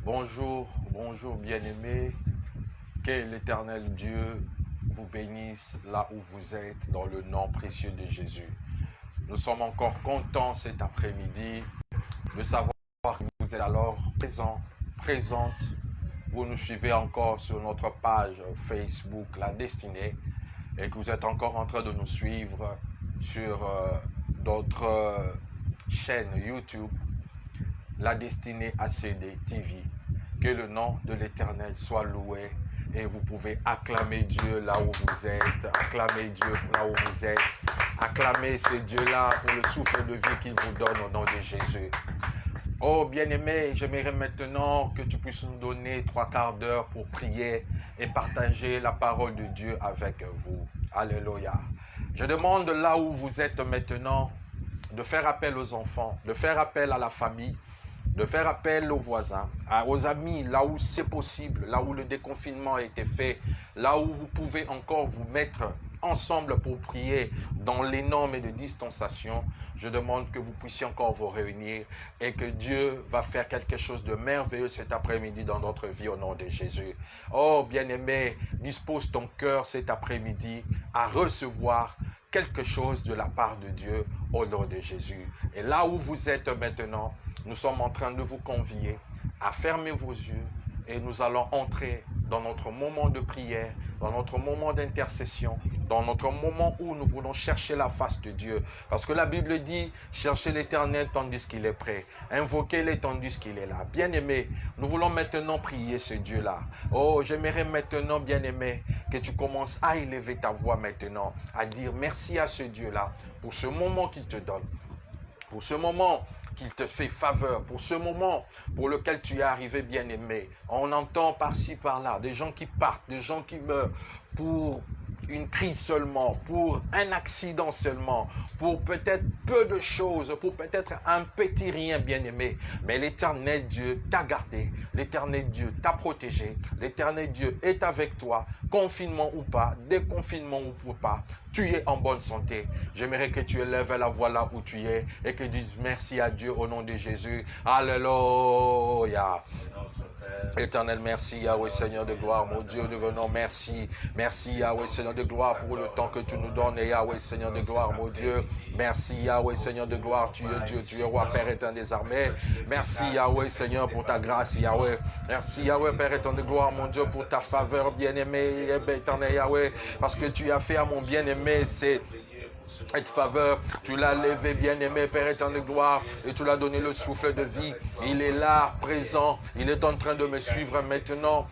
Bonjour bien-aimés, que l'Éternel Dieu vous bénisse là où vous êtes dans le nom précieux de Jésus. Nous sommes encore contents cet après-midi de savoir que vous êtes alors présentes. Vous nous suivez encore sur notre page Facebook La Destinée et que vous êtes encore en train de nous suivre sur d'autres chaînes YouTube La Destinée ACD TV. Que le nom de l'Éternel soit loué et vous pouvez acclamer Dieu là où vous êtes, acclamer Dieu là où vous êtes, acclamer ce Dieu-là pour le souffle de vie qu'il vous donne au nom de Jésus. Oh bien-aimé, j'aimerais maintenant que tu puisses nous donner 3/4 d'heure pour prier et partager la parole de Dieu avec vous. Alléluia. Je demande là où vous êtes maintenant de faire appel aux enfants, de faire appel à la famille, de faire appel aux voisins, aux amis, là où c'est possible, là où le déconfinement a été fait, là où vous pouvez encore vous mettre ensemble pour prier dans les normes de distanciation. Je demande que vous puissiez encore vous réunir et que Dieu va faire quelque chose de merveilleux cet après-midi dans notre vie au nom de Jésus. Oh bien-aimé, dispose ton cœur cet après-midi à recevoir quelque chose de la part de Dieu au nom de Jésus. Et là où vous êtes maintenant, nous sommes en train de vous convier à fermer vos yeux et nous allons entrer dans notre moment de prière, dans notre moment d'intercession, dans notre moment où nous voulons chercher la face de Dieu. Parce que la Bible dit, cherchez l'Éternel tandis qu'il est prêt, invoquez-le tandis qu'il est là. Bien-aimé, nous voulons maintenant prier ce Dieu-là. Oh, j'aimerais maintenant, bien-aimé, que tu commences à élever ta voix maintenant, à dire merci à ce Dieu-là pour ce moment qu'il te donne, pour ce moment qu'il te fait faveur, pour ce moment pour lequel tu es arrivé bien-aimé. On entend par-ci, par-là, des gens qui partent, des gens qui meurent pour une crise seulement, pour un accident seulement, pour peut-être peu de choses, pour peut-être un petit rien bien-aimé. Mais l'Éternel Dieu t'a gardé, l'Éternel Dieu t'a protégé, l'Éternel Dieu est avec toi, confinement ou pas, déconfinement ou pas, tu es en bonne santé. J'aimerais que tu élèves la voix là où tu es et que tu dises merci à Dieu au nom de Jésus. Alléluia. Éternel, merci Yahweh Seigneur de gloire, mon Dieu, nous venons merci. Merci Yahweh Seigneur de gloire pour le temps que tu nous donnes et Yahweh Seigneur de gloire, mon Dieu. Merci Yahweh Seigneur de gloire, tu es Dieu, tu es roi, Père éternel des armées. Merci Yahweh Seigneur pour ta grâce Yahweh. Merci Yahweh Père éternel de gloire, mon Dieu, pour ta faveur bien-aimée, éternel Yahweh, parce que tu as fait à mon bien-aimé, c'est cette faveur, tu l'as levé bien-aimé, Père éternel de gloire, et tu l'as donné le souffle de vie. Il est là, présent, il est en train de me suivre maintenant.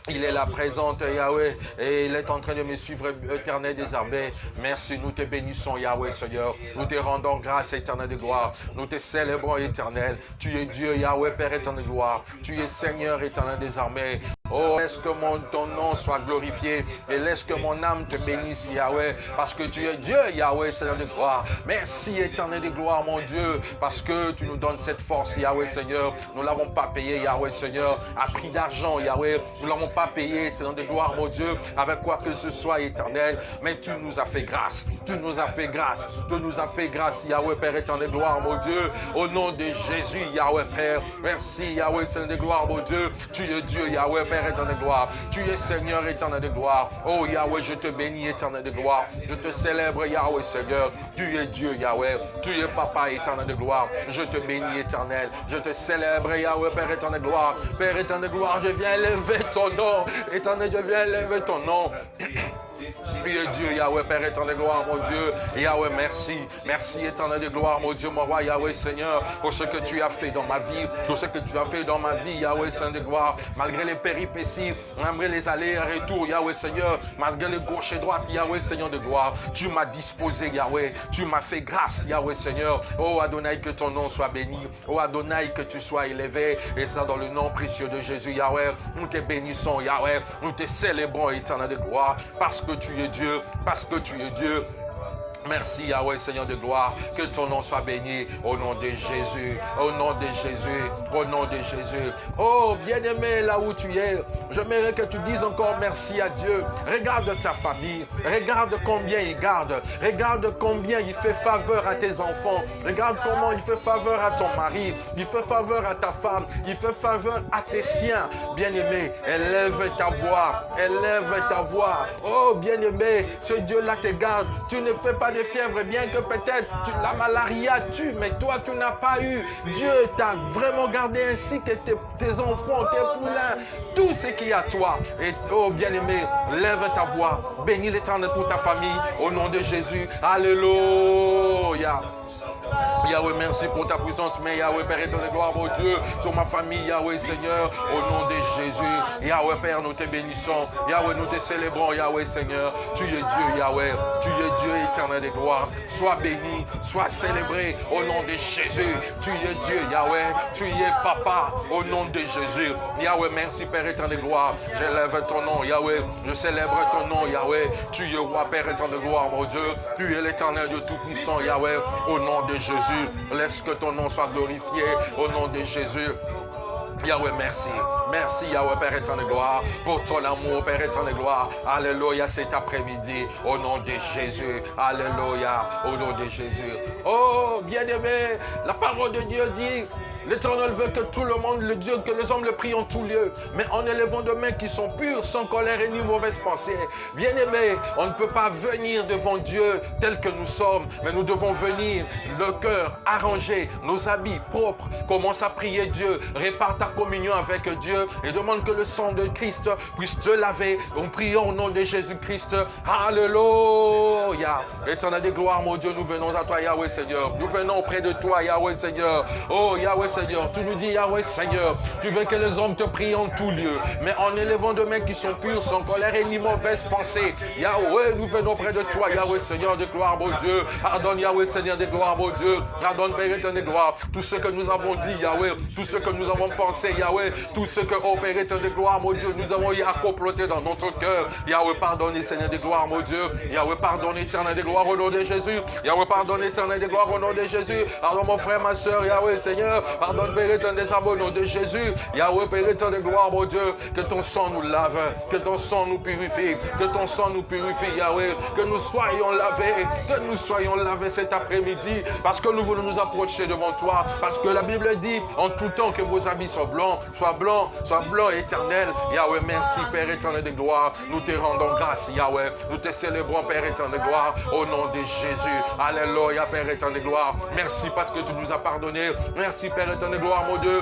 Il est là présent, Yahweh, et il est en train de me suivre, éternel des armées. Merci, nous te bénissons, Yahweh, Seigneur. Nous te rendons grâce, éternel de gloire. Nous te célébrons, éternel. Tu es Dieu, Yahweh, Père éternel de gloire. Tu es Seigneur, éternel des armées. Oh, laisse que ton nom soit glorifié et laisse que mon âme te bénisse, Yahweh, parce que tu es Dieu, Yahweh, Seigneur de gloire. Merci, éternel de gloire, mon Dieu, parce que tu nous donnes cette force, Yahweh, Seigneur. Nous ne l'avons pas payé, Yahweh, Seigneur, à prix d'argent, Yahweh. Nous ne l'avons pas payé, Seigneur de gloire, mon Dieu, avec quoi que ce soit, éternel. Mais tu nous as fait grâce. Tu nous as fait grâce. Tu nous as fait grâce, Yahweh, Père éternel de gloire, mon Dieu. Au nom de Jésus, Yahweh, Père. Merci, Yahweh, Seigneur de gloire, mon Dieu. Tu es Dieu, Yahweh, Père éternel de gloire. Tu es Seigneur éternel de gloire. Oh Yahweh, je te bénis éternel de gloire. Je te célèbre Yahweh Seigneur. Tu es Dieu Yahweh. Tu es Papa éternel de gloire. Je te bénis éternel. Je te célèbre Yahweh Père éternel de gloire. Père éternel de gloire, je viens élever ton nom. Éternel, je viens élever ton nom. Tu es Dieu, Yahweh, Père éternel de gloire, mon Dieu. Yahweh, merci. Merci, éternel de gloire, mon Dieu, mon roi, Yahweh, Seigneur, pour ce que tu as fait dans ma vie, pour ce que tu as fait dans ma vie, Yahweh, Seigneur de gloire, malgré les péripéties, malgré les allers-retours, Yahweh, Seigneur, malgré les gauche et droite, Yahweh, Seigneur de gloire, tu m'as disposé, Yahweh, tu m'as fait grâce, Yahweh, Seigneur. Oh, Adonai, que ton nom soit béni. Oh, Adonai, que tu sois élevé, et ça dans le nom précieux de Jésus, Yahweh. Nous te bénissons, Yahweh, nous te célébrons, éternel de gloire, parce que tu es Dieu, parce que tu es Dieu. Merci Yahweh Seigneur de gloire, que ton nom soit béni au nom de Jésus, au nom de Jésus, au nom de Jésus. Oh bien-aimé, là où tu es, j'aimerais que tu dises encore merci à Dieu. Regarde ta famille, regarde combien il garde, regarde combien il fait faveur à tes enfants, regarde comment il fait faveur à ton mari, il fait faveur à ta femme, il fait faveur à tes siens. Bien-aimé, élève ta voix, élève ta voix. Oh bien-aimé, ce Dieu-là te garde, tu ne fais pas de fièvre, bien que peut-être la malaria tue, mais toi tu n'as pas eu. Dieu t'a vraiment gardé ainsi que tes enfants, tes poulains, tout ce qui est à toi. Et oh bien-aimé, lève ta voix, bénis l'Éternel pour ta famille, au nom de Jésus. Alléluia. Yahweh, merci pour ta puissance, mais Yahweh, Père éternel, gloire au Dieu, sur ma famille, Yahweh, Seigneur, au nom de Jésus. Yahweh, Père, nous te bénissons. Yahweh, nous te célébrons, Yahweh, Seigneur. Tu es Dieu, Yahweh. Tu es Dieu éternel de gloire. Sois béni, sois célébré au nom de Jésus. Tu es Dieu, Yahweh. Tu es Papa, au nom de Jésus. Yahweh, merci, Père éternel de gloire. J'élève ton nom, Yahweh. Je célèbre ton nom, Yahweh. Tu es roi, Père éternel de gloire, mon Dieu. Tu es l'éternel de tout-puissant, Yahweh, au nom de Jésus. Laisse que ton nom soit glorifié au nom de Jésus. Yahweh, merci. Merci, Yahweh, Père éternel de gloire, pour ton amour, Père éternel de gloire. Alléluia, cet après-midi, au nom de Jésus. Alléluia, au nom de Jésus. Oh, bien-aimé, la parole de Dieu dit, l'Éternel veut que tout le monde, le Dieu, que les hommes le prient en tout lieu, mais en élevant de mains qui sont pures, sans colère et ni mauvaise pensée. Bien-aimé, on ne peut pas venir devant Dieu tel que nous sommes, mais nous devons venir, le cœur arrangé, nos habits propres. Commence à prier Dieu, répare ta communion avec Dieu et demande que le sang de Christ puisse te laver. On prie au nom de Jésus-Christ. Alléluia. Éternel de gloire, mon Dieu, nous venons à toi, Yahweh Seigneur. Nous venons auprès de toi, Yahweh Seigneur. Oh, Yahweh Seigneur, tu nous dis, Yahweh Seigneur, tu veux que les hommes te prient en tout lieu, mais en élevant de mains qui sont pures, sans colère et ni mauvaise pensée. Yahweh, nous venons auprès de toi, Yahweh Seigneur de gloire, mon Dieu. Pardonne, Yahweh Seigneur de gloire, mon Dieu. Pardonne, Père éternel de gloire, tout ce que nous avons dit, Yahweh, tout ce que nous avons pensé, Yahweh, tout ce que, oh Père éternel de gloire, mon Dieu, nous avons eu à comploter dans notre cœur. Yahweh, pardonne, Seigneur de gloire, mon Dieu. Yahweh, pardonne, éternel de gloire, au nom de Jésus. Yahweh, pardonne, éternel de gloire, au nom de Jésus. Pardonne, mon frère, ma soeur, Yahweh Seigneur. Pardonne, Père éternel des avots, au nom de Jésus. Yahweh, Père éternel de gloire, mon Dieu. Que ton sang nous lave, que ton sang nous purifie, que ton sang nous purifie, Yahweh. Que nous soyons lavés cet après-midi, parce que nous voulons nous approcher devant toi. Parce que la Bible dit en tout temps que vos habits soient blancs, soient blancs éternel. Yahweh, merci, Père éternel de gloire. Nous te rendons grâce, Yahweh. Nous te célébrons, Père éternel de gloire, au nom de Jésus. Alléluia, Père éternel de gloire. Merci parce que tu nous as pardonné. Merci, Père éternel de gloire, mon Dieu.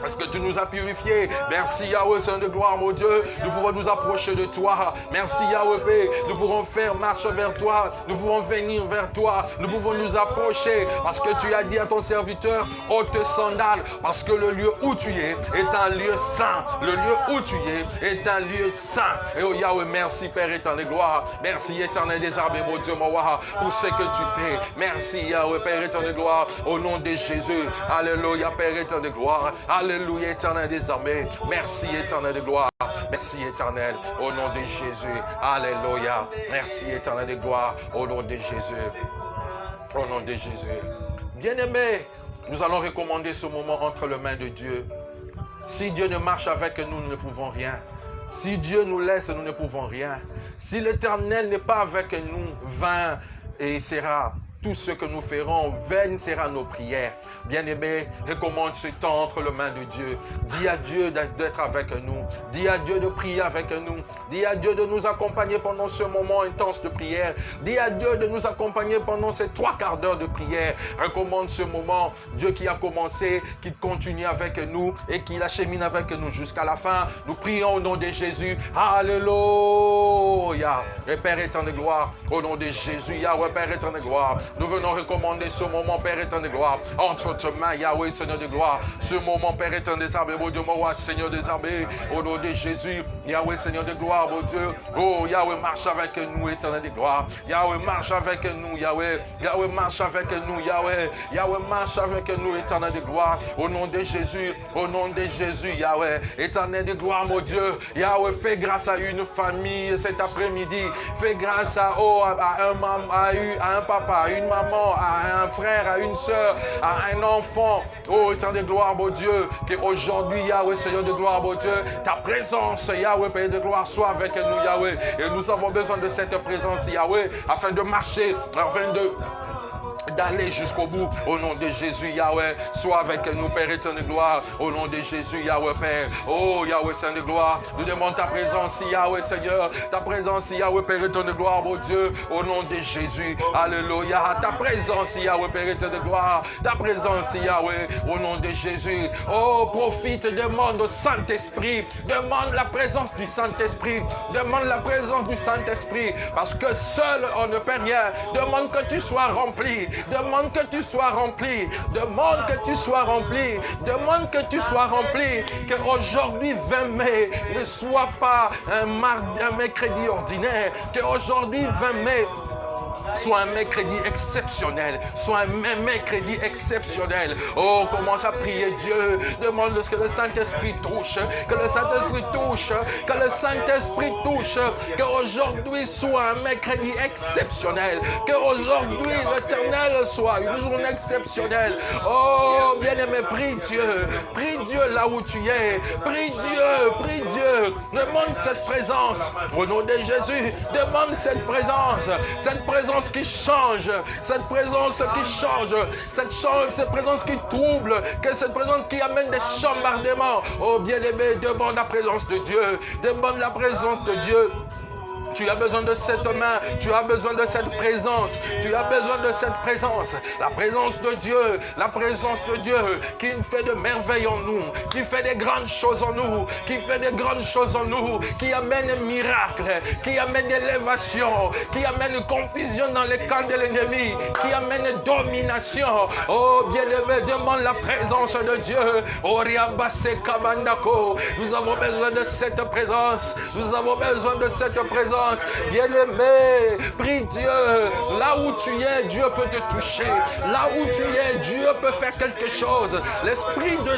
Parce que tu nous as purifiés. Merci Yahweh, Seigneur de gloire, mon Dieu. Nous pouvons nous approcher de toi. Merci Yahweh. Nous pouvons faire marche vers toi. Nous pouvons venir vers toi. Nous pouvons nous approcher. Parce que tu as dit à ton serviteur, ôte tes sandales. Parce que le lieu où tu es un lieu saint. Le lieu où tu es un lieu saint. Et oh Yahweh, merci Père éternel de gloire. Merci éternel des armées, mon Dieu, mon roi, pour ce que tu fais. Merci Yahweh, Père éternel de gloire. Au nom de Jésus. Alléluia, Père éternel de gloire. Alléluia, éternel des armées. Merci, éternel de gloire. Merci, éternel, au nom de Jésus. Alléluia. Merci, éternel de gloire, au nom de Jésus. Au nom de Jésus. Bien-aimés, nous allons recommander ce moment entre les mains de Dieu. Si Dieu ne marche avec nous, nous ne pouvons rien. Si Dieu nous laisse, nous ne pouvons rien. Si l'Éternel n'est pas avec nous, vain et sera tout ce que nous ferons, vaines sera nos prières. Bien-aimés, recommande ce temps entre les mains de Dieu. Dis à Dieu d'être avec nous. Dis à Dieu de prier avec nous. Dis à Dieu de nous accompagner pendant ce moment intense de prière. Dis à Dieu de nous accompagner pendant ces 3 quarts d'heure de prière. Recommande ce moment. Dieu qui a commencé, qui continue avec nous et qui achemine avec nous jusqu'à la fin. Nous prions au nom de Jésus. Alléluia. Et Père éternel de gloire, au nom de Jésus, Yahweh, Père éternel de gloire. Nous venons recommander ce moment, Père éternel de gloire, entre tes mains, Yahweh, Seigneur de gloire. Ce moment, Père éternel des armées, mon Dieu, mon roi, Seigneur des armées, au nom de Jésus, Yahweh, Seigneur de gloire, mon Dieu. Oh, Yahweh, marche avec nous, éternel de gloire. Yahweh, marche avec nous, Yahweh. Yahweh, marche avec nous, Yahweh. Yahweh, marche avec nous, éternel de gloire. Au nom de Jésus, au nom de Jésus, Yahweh. Éternel de gloire, mon Dieu. Yahweh, fais grâce à une famille cet après-midi. Fais grâce à un papa, à une maman, à un frère, à une soeur, à un enfant. Oh, éternel de gloire, mon Dieu. Qu'aujourd'hui, Yahweh, Seigneur de gloire, mon Dieu, ta présence, Yahweh, Père de gloire, soit avec nous, Yahweh. Et nous avons besoin de cette présence, Yahweh, afin de marcher, afin d'aller jusqu'au bout. Au nom de Jésus, Yahweh, sois avec nous, Père éternel de gloire. Au nom de Jésus, Yahweh, Père. Oh, Yahweh, Seigneur de gloire. Nous demandons ta présence, Yahweh, Seigneur. Ta présence, Yahweh, Père éternel de gloire, mon Dieu. Au nom de Jésus, alléluia. Ta présence, Yahweh, Père éternel de gloire. Ta présence, Yahweh, au nom de Jésus. Oh, profite, demande au Saint-Esprit. Demande la présence du Saint-Esprit. Demande la présence du Saint-Esprit. Parce que seul on ne peut rien. Demande que tu sois rempli. Demande que tu sois rempli. Demande que tu sois rempli. Demande que tu sois rempli. Qu'aujourd'hui, 20 mai, ne soit pas un mercredi ordinaire. Qu'aujourd'hui, 20 mai, soit un mercredi exceptionnel. Soit un mercredi exceptionnel. Oh, commence à prier Dieu. Demande que le Saint-Esprit touche. Que le Saint-Esprit touche. Que le Saint-Esprit touche. Qu'aujourd'hui soit un mercredi exceptionnel. Qu'aujourd'hui l'Éternel soit une journée exceptionnelle. Oh, bien-aimé, prie Dieu. Prie Dieu là où tu es. Prie Dieu. Prie Dieu. Demande cette présence. Au nom de Jésus, demande cette présence. Cette présence qui change, cette présence qui change, cette présence qui trouble, que cette présence qui amène des chambardements. Oh bien-aimé, demande la présence de Dieu, demande la présence de Dieu. Tu as besoin de cette main, tu as besoin de cette présence, tu as besoin de cette présence, la présence de Dieu qui fait de merveilles en nous, qui fait des grandes choses en nous, qui fait des grandes choses en nous, qui amène un miracle, qui amène élévation, qui amène confusion dans les camps de l'ennemi, qui amène domination. Oh bien-aimé, demande la présence de Dieu. Oh Riabase Kamandako, nous avons besoin de cette présence, nous avons besoin de cette présence. Bien-aimé, prie Dieu. Là où tu es, Dieu peut te toucher. Là où tu es, Dieu peut faire quelque chose. L'Esprit de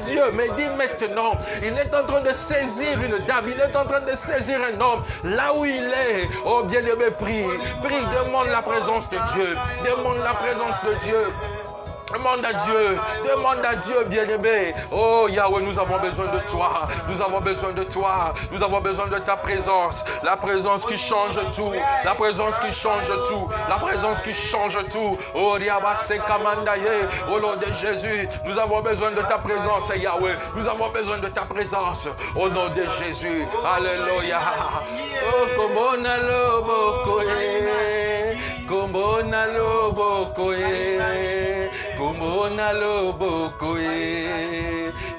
Dieu me dit maintenant, il est en train de saisir une dame, il est en train de saisir un homme. Là où il est, oh bien-aimé, prie, demande la présence de Dieu. Demande la présence de Dieu. Demande à Dieu, bien-aimé. Oh Yahweh, nous avons besoin de toi. Nous avons besoin de toi. Nous avons besoin de ta présence. La présence qui change tout. La présence qui change tout. La présence qui change tout. Oh Riabase Kamandaye. Au nom de Jésus, nous avons besoin de ta présence, Yahweh. Nous avons besoin de ta présence. Au nom de Jésus. Alléluia. Oh, Komona Lobokoe. Komona Lobokoe. Komona Lobokoe,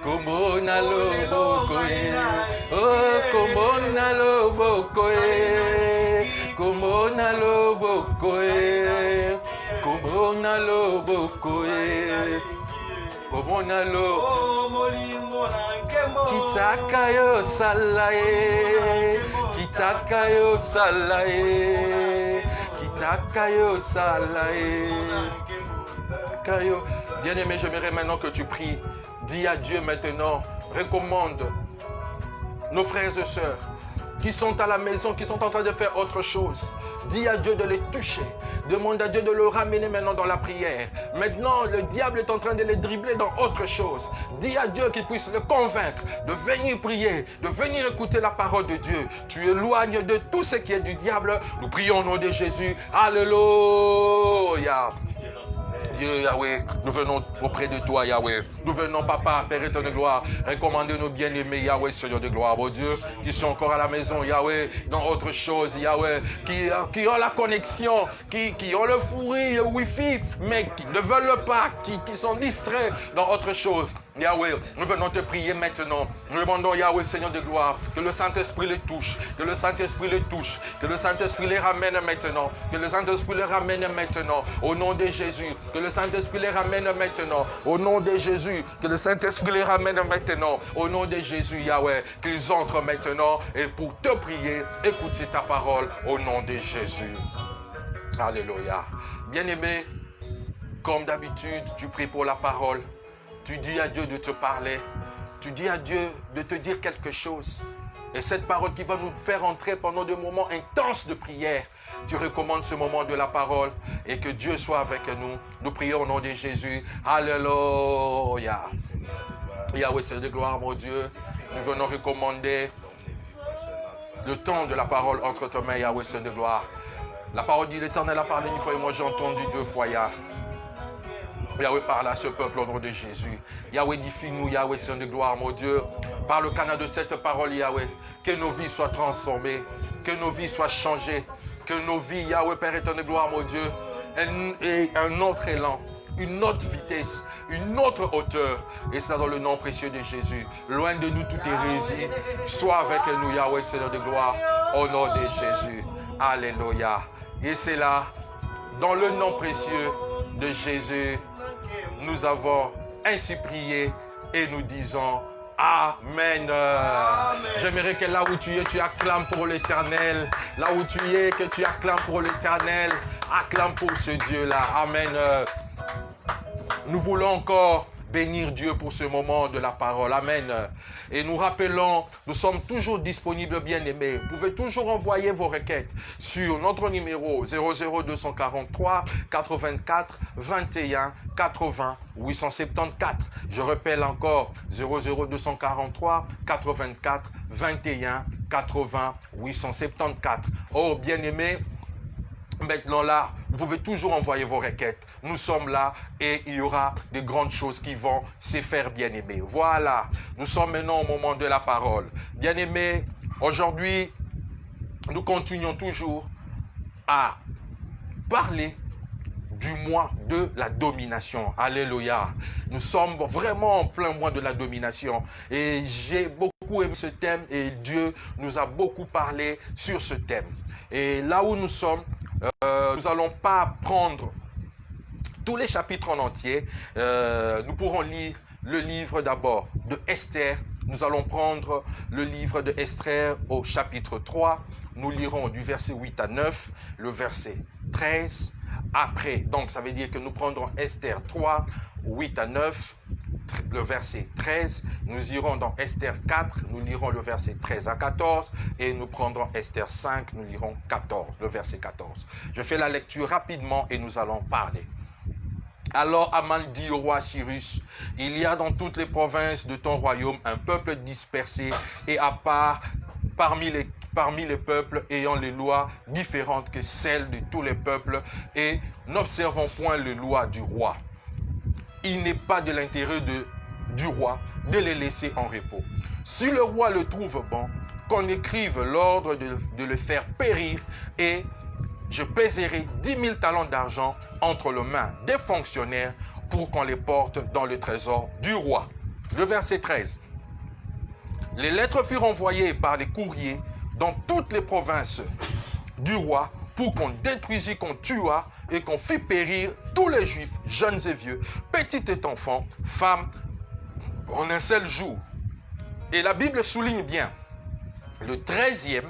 Komona Lobokoe, oh Komona Lobokoe, Komona Lobokoe, Komona Lobokoe, Komona Lobokoe, Kitakayo Salae, Kitakayo Salae, Kitakayo Salae. Bien-aimé, j'aimerais maintenant que tu pries. Dis à Dieu maintenant, recommande nos frères et sœurs qui sont à la maison, qui sont en train de faire autre chose. Dis à Dieu de les toucher. Demande à Dieu de le ramener maintenant dans la prière. Maintenant, le diable est en train de les dribbler dans autre chose. Dis à Dieu qu'il puisse le convaincre de venir prier, de venir écouter la parole de Dieu. Tu éloignes de tout ce qui est du diable. Nous prions au nom de Jésus. Alléluia. Dieu, Yahweh, nous venons auprès de toi, Yahweh. Nous venons, Papa, Père éternel de gloire, recommander nos bien-aimés, Yahweh, Seigneur de gloire, mon Dieu, qui sont encore à la maison, Yahweh, dans autre chose, Yahweh, qui ont la connexion, qui ont le fourri, le wifi, mais qui ne veulent pas, qui sont distraits dans autre chose. Yahweh, nous venons te prier maintenant. Nous demandons, Yahweh, Seigneur de gloire, que le Saint-Esprit les touche, que le Saint-Esprit les touche, que le Saint-Esprit les ramène maintenant, que le Saint-Esprit les ramène maintenant, au nom de Jésus, que le Saint-Esprit les ramène maintenant, au nom de Jésus, que le Saint-Esprit les ramène maintenant, au nom de Jésus, Yahweh, qu'ils entrent maintenant et pour te prier, écoute ta parole, au nom de Jésus. Alléluia. Bien-aimé, comme d'habitude, tu pries pour la parole. Tu dis à Dieu de te parler. Tu dis à Dieu de te dire quelque chose. Et cette parole qui va nous faire entrer pendant des moments intenses de prière, tu recommandes ce moment de la parole et que Dieu soit avec nous. Nous prions au nom de Jésus. Alléluia. Yahweh, Seigneur de gloire, mon Dieu, nous venons recommander le temps de la parole entre tes mains, Yahweh, Seigneur de gloire. La parole dit, l'Éternel a parlé une fois et moi j'ai entendu 2 fois, Yahweh parle à ce peuple au nom de Jésus. Yahweh édifie-nous, Yahweh, Seigneur de gloire, mon Dieu. Par le canal de cette parole, Yahweh, que nos vies soient transformées, que nos vies soient changées, que nos vies, Yahweh, Père éternel de gloire, mon Dieu, aient un autre élan, une autre vitesse, une autre hauteur. Et c'est dans le nom précieux de Jésus. Loin de nous toute hérésie. Sois avec nous, Yahweh, Seigneur de gloire, au nom de Jésus. Alléluia. Et c'est là, dans le nom précieux de Jésus, nous avons ainsi prié et nous disons Amen. J'aimerais que là où tu es, tu acclames pour l'Éternel. Là où tu es, que tu acclames pour l'Éternel. Acclame pour ce Dieu-là. Amen. Nous voulons encore bénir Dieu pour ce moment de la parole. Amen. Et nous rappelons, nous sommes toujours disponibles, bien-aimés. Vous pouvez toujours envoyer vos requêtes sur notre numéro 00243 84 21 80 874. Je rappelle encore 00243 84 21 80 874. Oh, bien-aimés, maintenant là, vous pouvez toujours envoyer vos requêtes. Nous sommes là et il y aura de grandes choses qui vont se faire, bien-aimés. Voilà, nous sommes maintenant au moment de la parole. Bien-aimés, aujourd'hui, nous continuons toujours à parler du mois de la domination. Alléluia. Nous sommes vraiment en plein mois de la domination. Et j'ai beaucoup aimé ce thème et Dieu nous a beaucoup parlé sur ce thème. Et là où nous sommes, nous n'allons pas prendre tous les chapitres en entier. Nous pourrons lire le livre d'abord de Esther. Nous allons prendre le livre de Esther au chapitre 3. Nous lirons du verset 8 à 9, le verset 13. Après, donc ça veut dire que nous prendrons Esther 3, 8 à 9, le verset 13. Nous irons dans Esther 4, nous lirons le verset 13 à 14. Et nous prendrons Esther 5, nous lirons 14, le verset 14. Je fais la lecture rapidement et nous allons parler. Alors Aman dit au roi Cyrus, il y a dans toutes les provinces de ton royaume un peuple dispersé et à part parmi les peuples ayant les lois différentes que celles de tous les peuples et n'observons point les lois du roi. Il n'est pas de l'intérêt du roi de les laisser en repos. Si le roi le trouve bon, qu'on écrive l'ordre de le faire périr et je pèserai 10 000 talents d'argent entre les mains des fonctionnaires pour qu'on les porte dans le trésor du roi. Le verset 13. Les lettres furent envoyées par les courriers dans toutes les provinces du roi pour qu'on détruisît, qu'on tuât et qu'on fit périr tous les juifs, jeunes et vieux, petits et enfants, femmes, en un seul jour. Et la Bible souligne bien le 13e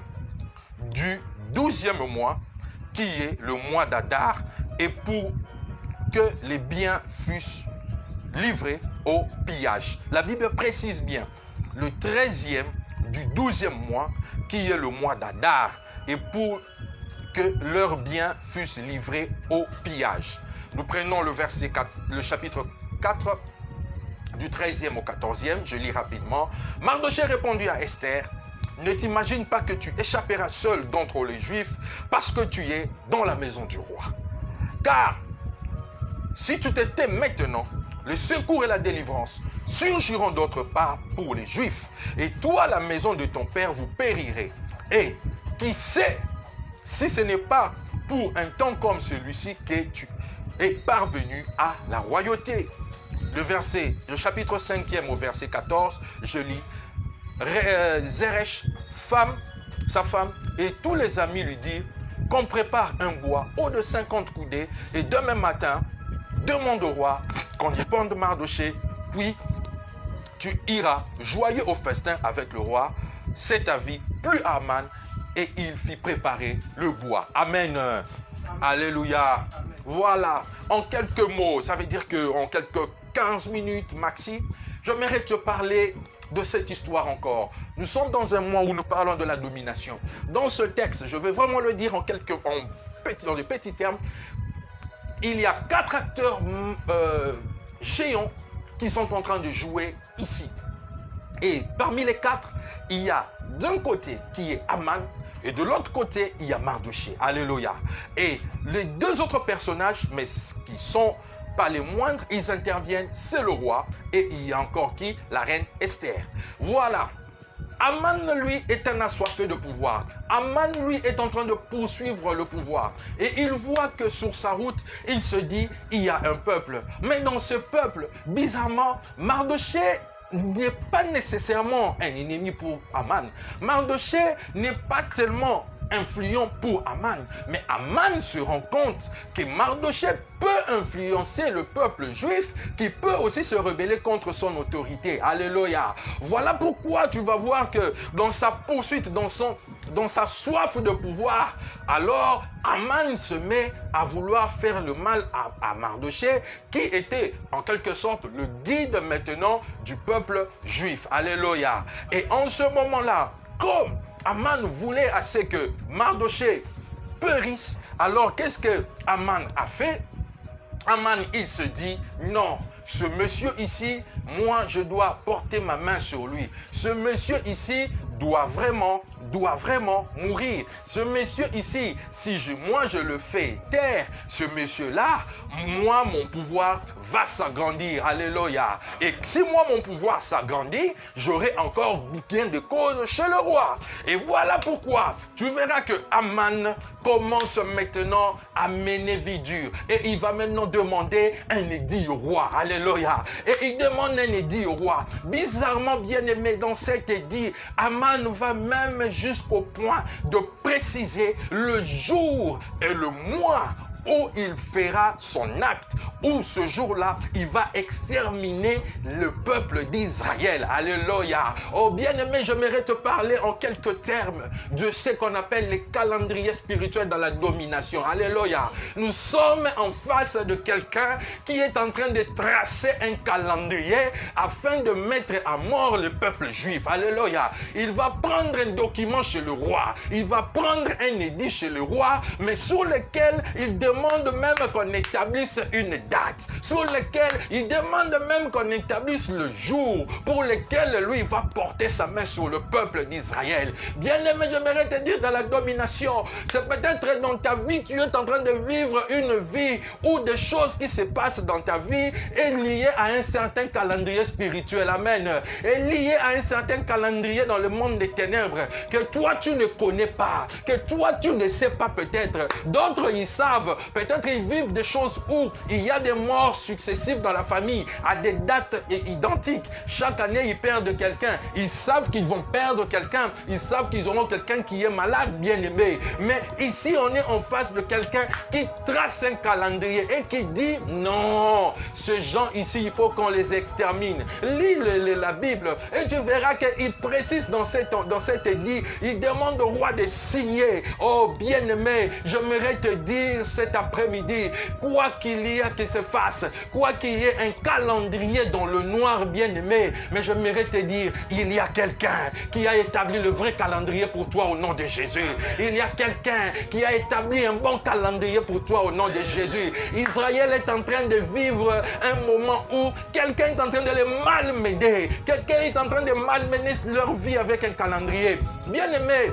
du 12e mois, qui est le mois d'Adar, et pour que les biens fussent livrés au pillage. La Bible précise bien le 13e du 12e mois, qui est le mois d'Adar, et pour que leurs biens fussent livrés au pillage. Nous prenons le verset 4, le chapitre 4, du 13e au 14e, je lis rapidement. Mardochée répondit à Esther, ne t'imagine pas que tu échapperas seul d'entre les Juifs parce que tu es dans la maison du roi. Car si tu te tais maintenant, le secours et la délivrance surgiront d'autre part pour les Juifs. Et toi, la maison de ton père, vous périrez. Et qui sait si ce n'est pas pour un temps comme celui-ci que tu es parvenu à la royauté. Le chapitre 5e au verset 14, je lis. Zeresh, sa femme et tous les amis lui dirent qu'on prépare un bois haut de 50 coudées et demain matin, demande au roi qu'on y pende Mardochée, puis tu iras joyeux au festin avec le roi. C'est avis plut à Aman et il fit préparer le bois. Amen. Amen. Alléluia. Amen. Voilà, en quelques mots, ça veut dire qu'en quelques 15 minutes maxi, j'aimerais te parler de cette histoire encore. Nous sommes dans un mois où nous parlons de la domination. Dans ce texte, je vais vraiment le dire dans des petits termes, il y a 4 acteurs géants qui sont en train de jouer ici. Et parmi les 4, il y a d'un côté qui est Aman et de l'autre côté, il y a Mardochée. Alléluia. Et les 2 autres personnages, mais qui sont pas les moindres, ils interviennent, c'est le roi et il y a encore qui? La reine Esther. Voilà. Aman, lui, est un assoiffé de pouvoir. Aman, lui, est en train de poursuivre le pouvoir. Et il voit que sur sa route, il se dit, il y a un peuple. Mais dans ce peuple, bizarrement, Mardochée n'est pas nécessairement un ennemi pour Aman. Mardochée n'est pas tellement influent pour Aman. Mais Aman se rend compte que Mardochée peut influencer le peuple juif, qui peut aussi se rebeller contre son autorité. Alléluia. Voilà pourquoi tu vas voir que dans sa poursuite, dans sa soif de pouvoir, alors Aman se met à vouloir faire le mal à Mardochée, qui était en quelque sorte le guide maintenant du peuple juif. Alléluia. Et en ce moment-là, comme Aman voulait assez que Mardochée périsse, alors qu'est-ce que Aman a fait? Aman, il se dit, non, ce monsieur ici, moi, je dois porter ma main sur lui. Ce monsieur ici doit vraiment mourir. Ce monsieur ici, si moi je le fais taire, ce monsieur-là, moi, mon pouvoir va s'agrandir. Alléluia. Et si moi, mon pouvoir s'agrandit, j'aurai encore bien de causes chez le roi. Et voilà pourquoi tu verras que Aman commence maintenant à mener vie dure. Et il va maintenant demander un édit au roi. Alléluia. Et il demande un édit au roi. Bizarrement bien aimé, dans cet édit, Aman va même jusqu'au point de préciser le jour et le mois où il fera son acte, où ce jour-là, il va exterminer le peuple d'Israël. Alléluia. Oh bien-aimé, j'aimerais te parler en quelques termes de ce qu'on appelle les calendriers spirituels dans la domination. Alléluia. Nous sommes en face de quelqu'un qui est en train de tracer un calendrier afin de mettre à mort le peuple juif. Alléluia. Il va prendre un document chez le roi. Il va prendre un édit chez le roi, mais sur lequel il demande même qu'on établisse une date, sur lequel il demande même qu'on établisse le jour pour lequel lui va porter sa main sur le peuple d'Israël. Bien-aimé, j'aimerais te dire, dans la domination, c'est peut-être dans ta vie, tu es en train de vivre une vie où des choses qui se passent dans ta vie est liées à un certain calendrier spirituel. Amen. Est lié à un certain calendrier dans le monde des ténèbres que toi tu ne connais pas, que toi tu ne sais pas peut-être. D'autres ils savent. Peut-être ils vivent des choses où il y a des morts successives dans la famille à des dates identiques. Chaque année, ils perdent quelqu'un. Ils savent qu'ils vont perdre quelqu'un. Ils savent qu'ils auront quelqu'un qui est malade, bien aimé. Mais ici, on est en face de quelqu'un qui trace un calendrier et qui dit non, ces gens ici, il faut qu'on les extermine. Lis la Bible et tu verras qu'il précise dans cet édit, il demande au roi de signer. Oh, bien aimé, j'aimerais te dire cet après-midi, quoi qu'il y a qui se fasse, quoi qu'il y ait un calendrier dans le noir, bien aimé, mais j'aimerais te dire, il y a quelqu'un qui a établi le vrai calendrier pour toi au nom de Jésus. Il y a quelqu'un qui a établi un bon calendrier pour toi au nom de Jésus. Israël est en train de vivre un moment où quelqu'un est en train de les malmener. Quelqu'un est en train de malmener leur vie avec un calendrier. Bien aimé,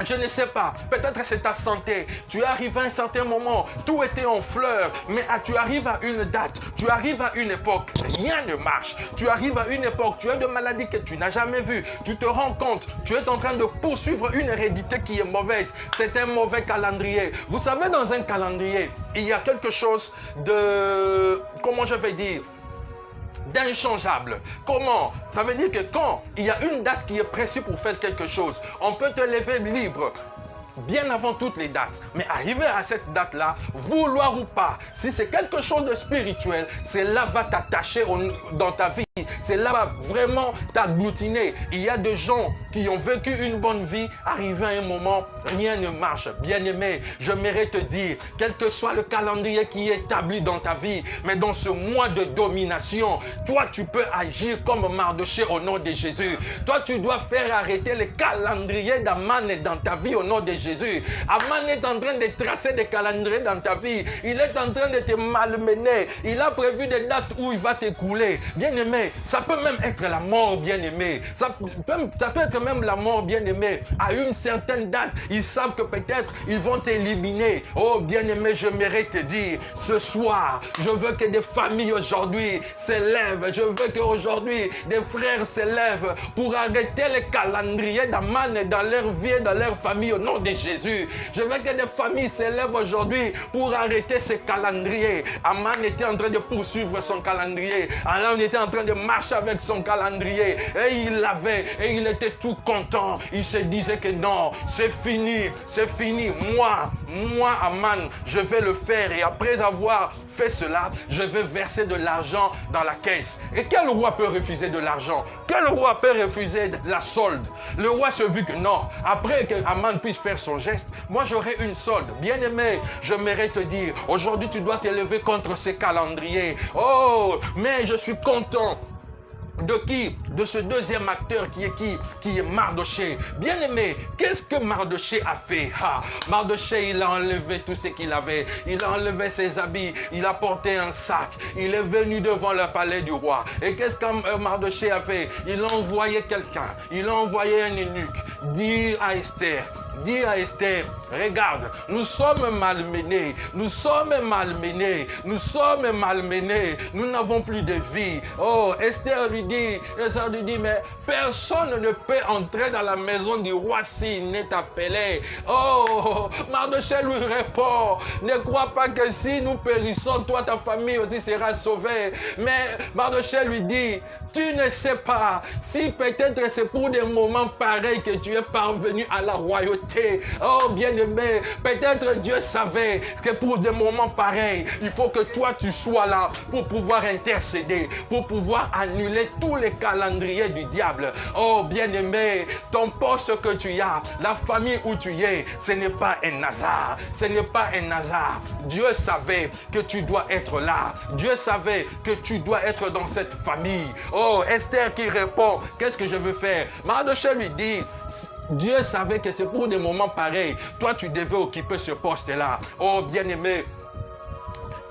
Je ne sais pas, peut-être c'est ta santé. Tu arrives à un certain moment, tout était en fleurs, mais tu arrives à une date, tu arrives à une époque, rien ne marche. Tu arrives à une époque, tu as de maladies que tu n'as jamais vues. Tu te rends compte, tu es en train de poursuivre une hérédité qui est mauvaise. C'est un mauvais calendrier. Vous savez, dans un calendrier, il y a quelque chose de, comment je vais dire, d'inchangeable. Comment? Ça veut dire que quand il y a une date qui est précise pour faire quelque chose, on peut te lever libre bien avant toutes les dates. Mais arriver à cette date-là, vouloir ou pas, si c'est quelque chose de spirituel, c'est là va t'attacher dans ta vie. C'est là va vraiment t'agglutiner. Il y a des gens qui ont vécu une bonne vie, arrivé à un moment, rien ne marche. Bien-aimé, j'aimerais te dire, quel que soit le calendrier qui est établi dans ta vie, mais dans ce mois de domination, toi tu peux agir comme Mardochée au nom de Jésus. Toi tu dois faire arrêter le calendrier d'Aman dans ta vie au nom de Jésus. Aman est en train de tracer des calendriers dans ta vie. Il est en train de te malmener. Il a prévu des dates où il va t'écouler. Bien-aimé, ça peut même être la mort, bien-aimé. Ça peut être même la mort, bien-aimé. À une certaine date, ils savent que peut-être ils vont t'éliminer. Oh, bien-aimé, j'aimerais te dire, ce soir, je veux que des familles aujourd'hui s'élèvent. Je veux qu'aujourd'hui, des frères s'élèvent pour arrêter les calendriers d'Aman dans leur vie et dans leur famille au nom de Jésus. Je veux que des familles s'élèvent aujourd'hui pour arrêter ces calendriers. Aman était en train de poursuivre son calendrier. Aman était en train de marcher avec son calendrier. Et il l'avait. Et il était tout content. Il se disait que non, c'est fini. C'est fini. Moi, Aman, je vais le faire. Et après avoir fait cela, je vais verser de l'argent dans la caisse. Et quel roi peut refuser de l'argent? Quel roi peut refuser la solde? Le roi se vu que non. Après que Aman puisse faire son geste, moi j'aurai une solde. Bien-aimé, j'aimerais te dire, aujourd'hui tu dois t'élever contre ces calendriers. Oh, mais je suis content. De qui? De ce deuxième acteur qui est Mardochée. Bien-aimé, qu'est-ce que Mardochée a fait? Mardochée, il a enlevé tout ce qu'il avait. Il a enlevé ses habits. Il a porté un sac. Il est venu devant le palais du roi. Et qu'est-ce que Mardochée a fait? Il a envoyé quelqu'un. Il a envoyé un eunuque dire à Esther. Dis à Esther, regarde, nous sommes malmenés, nous sommes malmenés, nous sommes malmenés, nous n'avons plus de vie. Oh, Esther lui dit, mais personne ne peut entrer dans la maison du roi s'il n'est appelé. Oh, Mardochée lui répond, ne crois pas que si nous périssons, toi, ta famille aussi sera sauvée. Mais Mardochée lui dit, tu ne sais pas si peut-être c'est pour des moments pareils que tu es parvenu à la royauté. Oh bien-aimé, peut-être Dieu savait que pour des moments pareils, il faut que toi tu sois là pour pouvoir intercéder, pour pouvoir annuler tous les calendriers du diable. Oh bien-aimé, ton poste que tu as, la famille où tu es, ce n'est pas un hasard. Ce n'est pas un hasard. Dieu savait que tu dois être là. Dieu savait que tu dois être dans cette famille. Oh, Esther qui répond, qu'est-ce que je veux faire? Mardochée lui dit, Dieu savait que c'est pour des moments pareils. Toi, tu devais occuper ce poste-là. Oh, bien-aimé.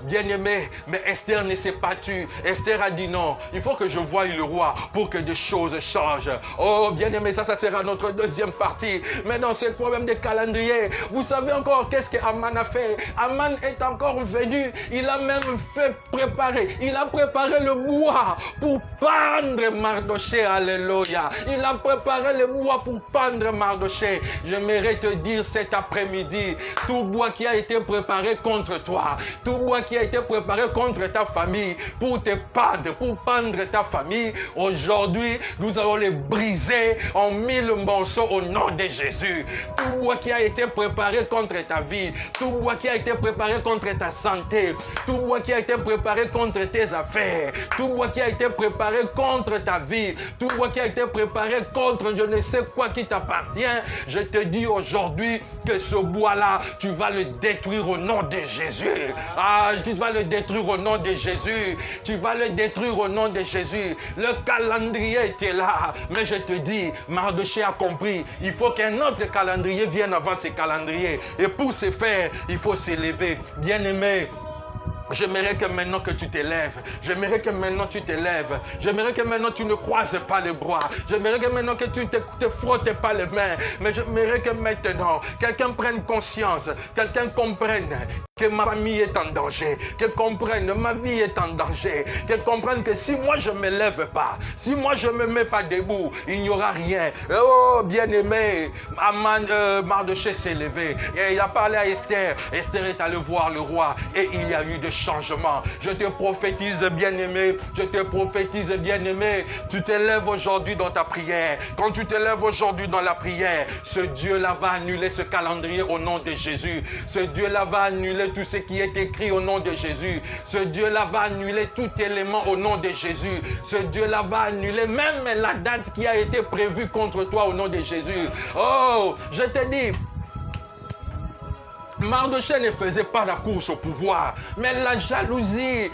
Bien-aimé, mais Esther ne s'est pas tue. Esther a dit non, il faut que je voie le roi pour que des choses changent. Oh, bien-aimé, ça sera notre deuxième partie. Mais dans ce problème de calendrier, vous savez encore qu'est-ce que Aman a fait? Aman est encore venu, il a même fait préparer. Il a préparé le bois pour pendre Mardochée, alléluia. Il a préparé le bois pour pendre Mardochée. J'aimerais te dire cet après-midi, tout bois qui a été préparé contre toi, tout bois qui a été préparé contre ta famille, pour te pendre, pour pendre ta famille, aujourd'hui, nous allons les briser en 1000 morceaux au nom de Jésus. Tout bois qui a été préparé contre ta vie, tout bois qui a été préparé contre ta santé, tout bois qui a été préparé contre tes affaires, tout bois qui a été préparé contre ta vie, tout bois qui a été préparé contre je ne sais quoi qui t'appartient, je te dis aujourd'hui que ce bois-là, tu vas le détruire au nom de Jésus. Ah, tu vas le détruire au nom de Jésus. Tu vas le détruire au nom de Jésus. Le calendrier était là. Mais je te dis, Mardochée a compris. Il faut qu'un autre calendrier vienne avant ce calendrier. Et pour ce faire, il faut s'élever. Bien-aimé, J'aimerais que maintenant que tu t'élèves, j'aimerais que maintenant tu t'élèves, j'aimerais que maintenant tu ne croises pas les bras, j'aimerais que maintenant que tu ne te frottes pas les mains, mais j'aimerais que maintenant quelqu'un prenne conscience, quelqu'un comprenne que ma famille est en danger, que comprenne ma vie est en danger, que comprenne que si moi je ne me lève pas, si moi je ne me mets pas debout, il n'y aura rien. Oh bien-aimé, Mardochée s'est levé et il a parlé à Esther. Esther est allée voir le roi et il y a eu des changements. Je te prophétise bien-aimé, je te prophétise bien-aimé, tu t'élèves aujourd'hui dans ta prière. Quand tu t'élèves aujourd'hui dans la prière, ce Dieu-là va annuler ce calendrier au nom de Jésus. Ce Dieu-là va annuler tout ce qui est écrit au nom de Jésus. Ce Dieu-là va annuler tout élément au nom de Jésus. Ce Dieu-là va annuler même la date qui a été prévue contre toi au nom de Jésus. Oh, je te dis, Mardochée ne faisait pas la course au pouvoir, mais la jalousie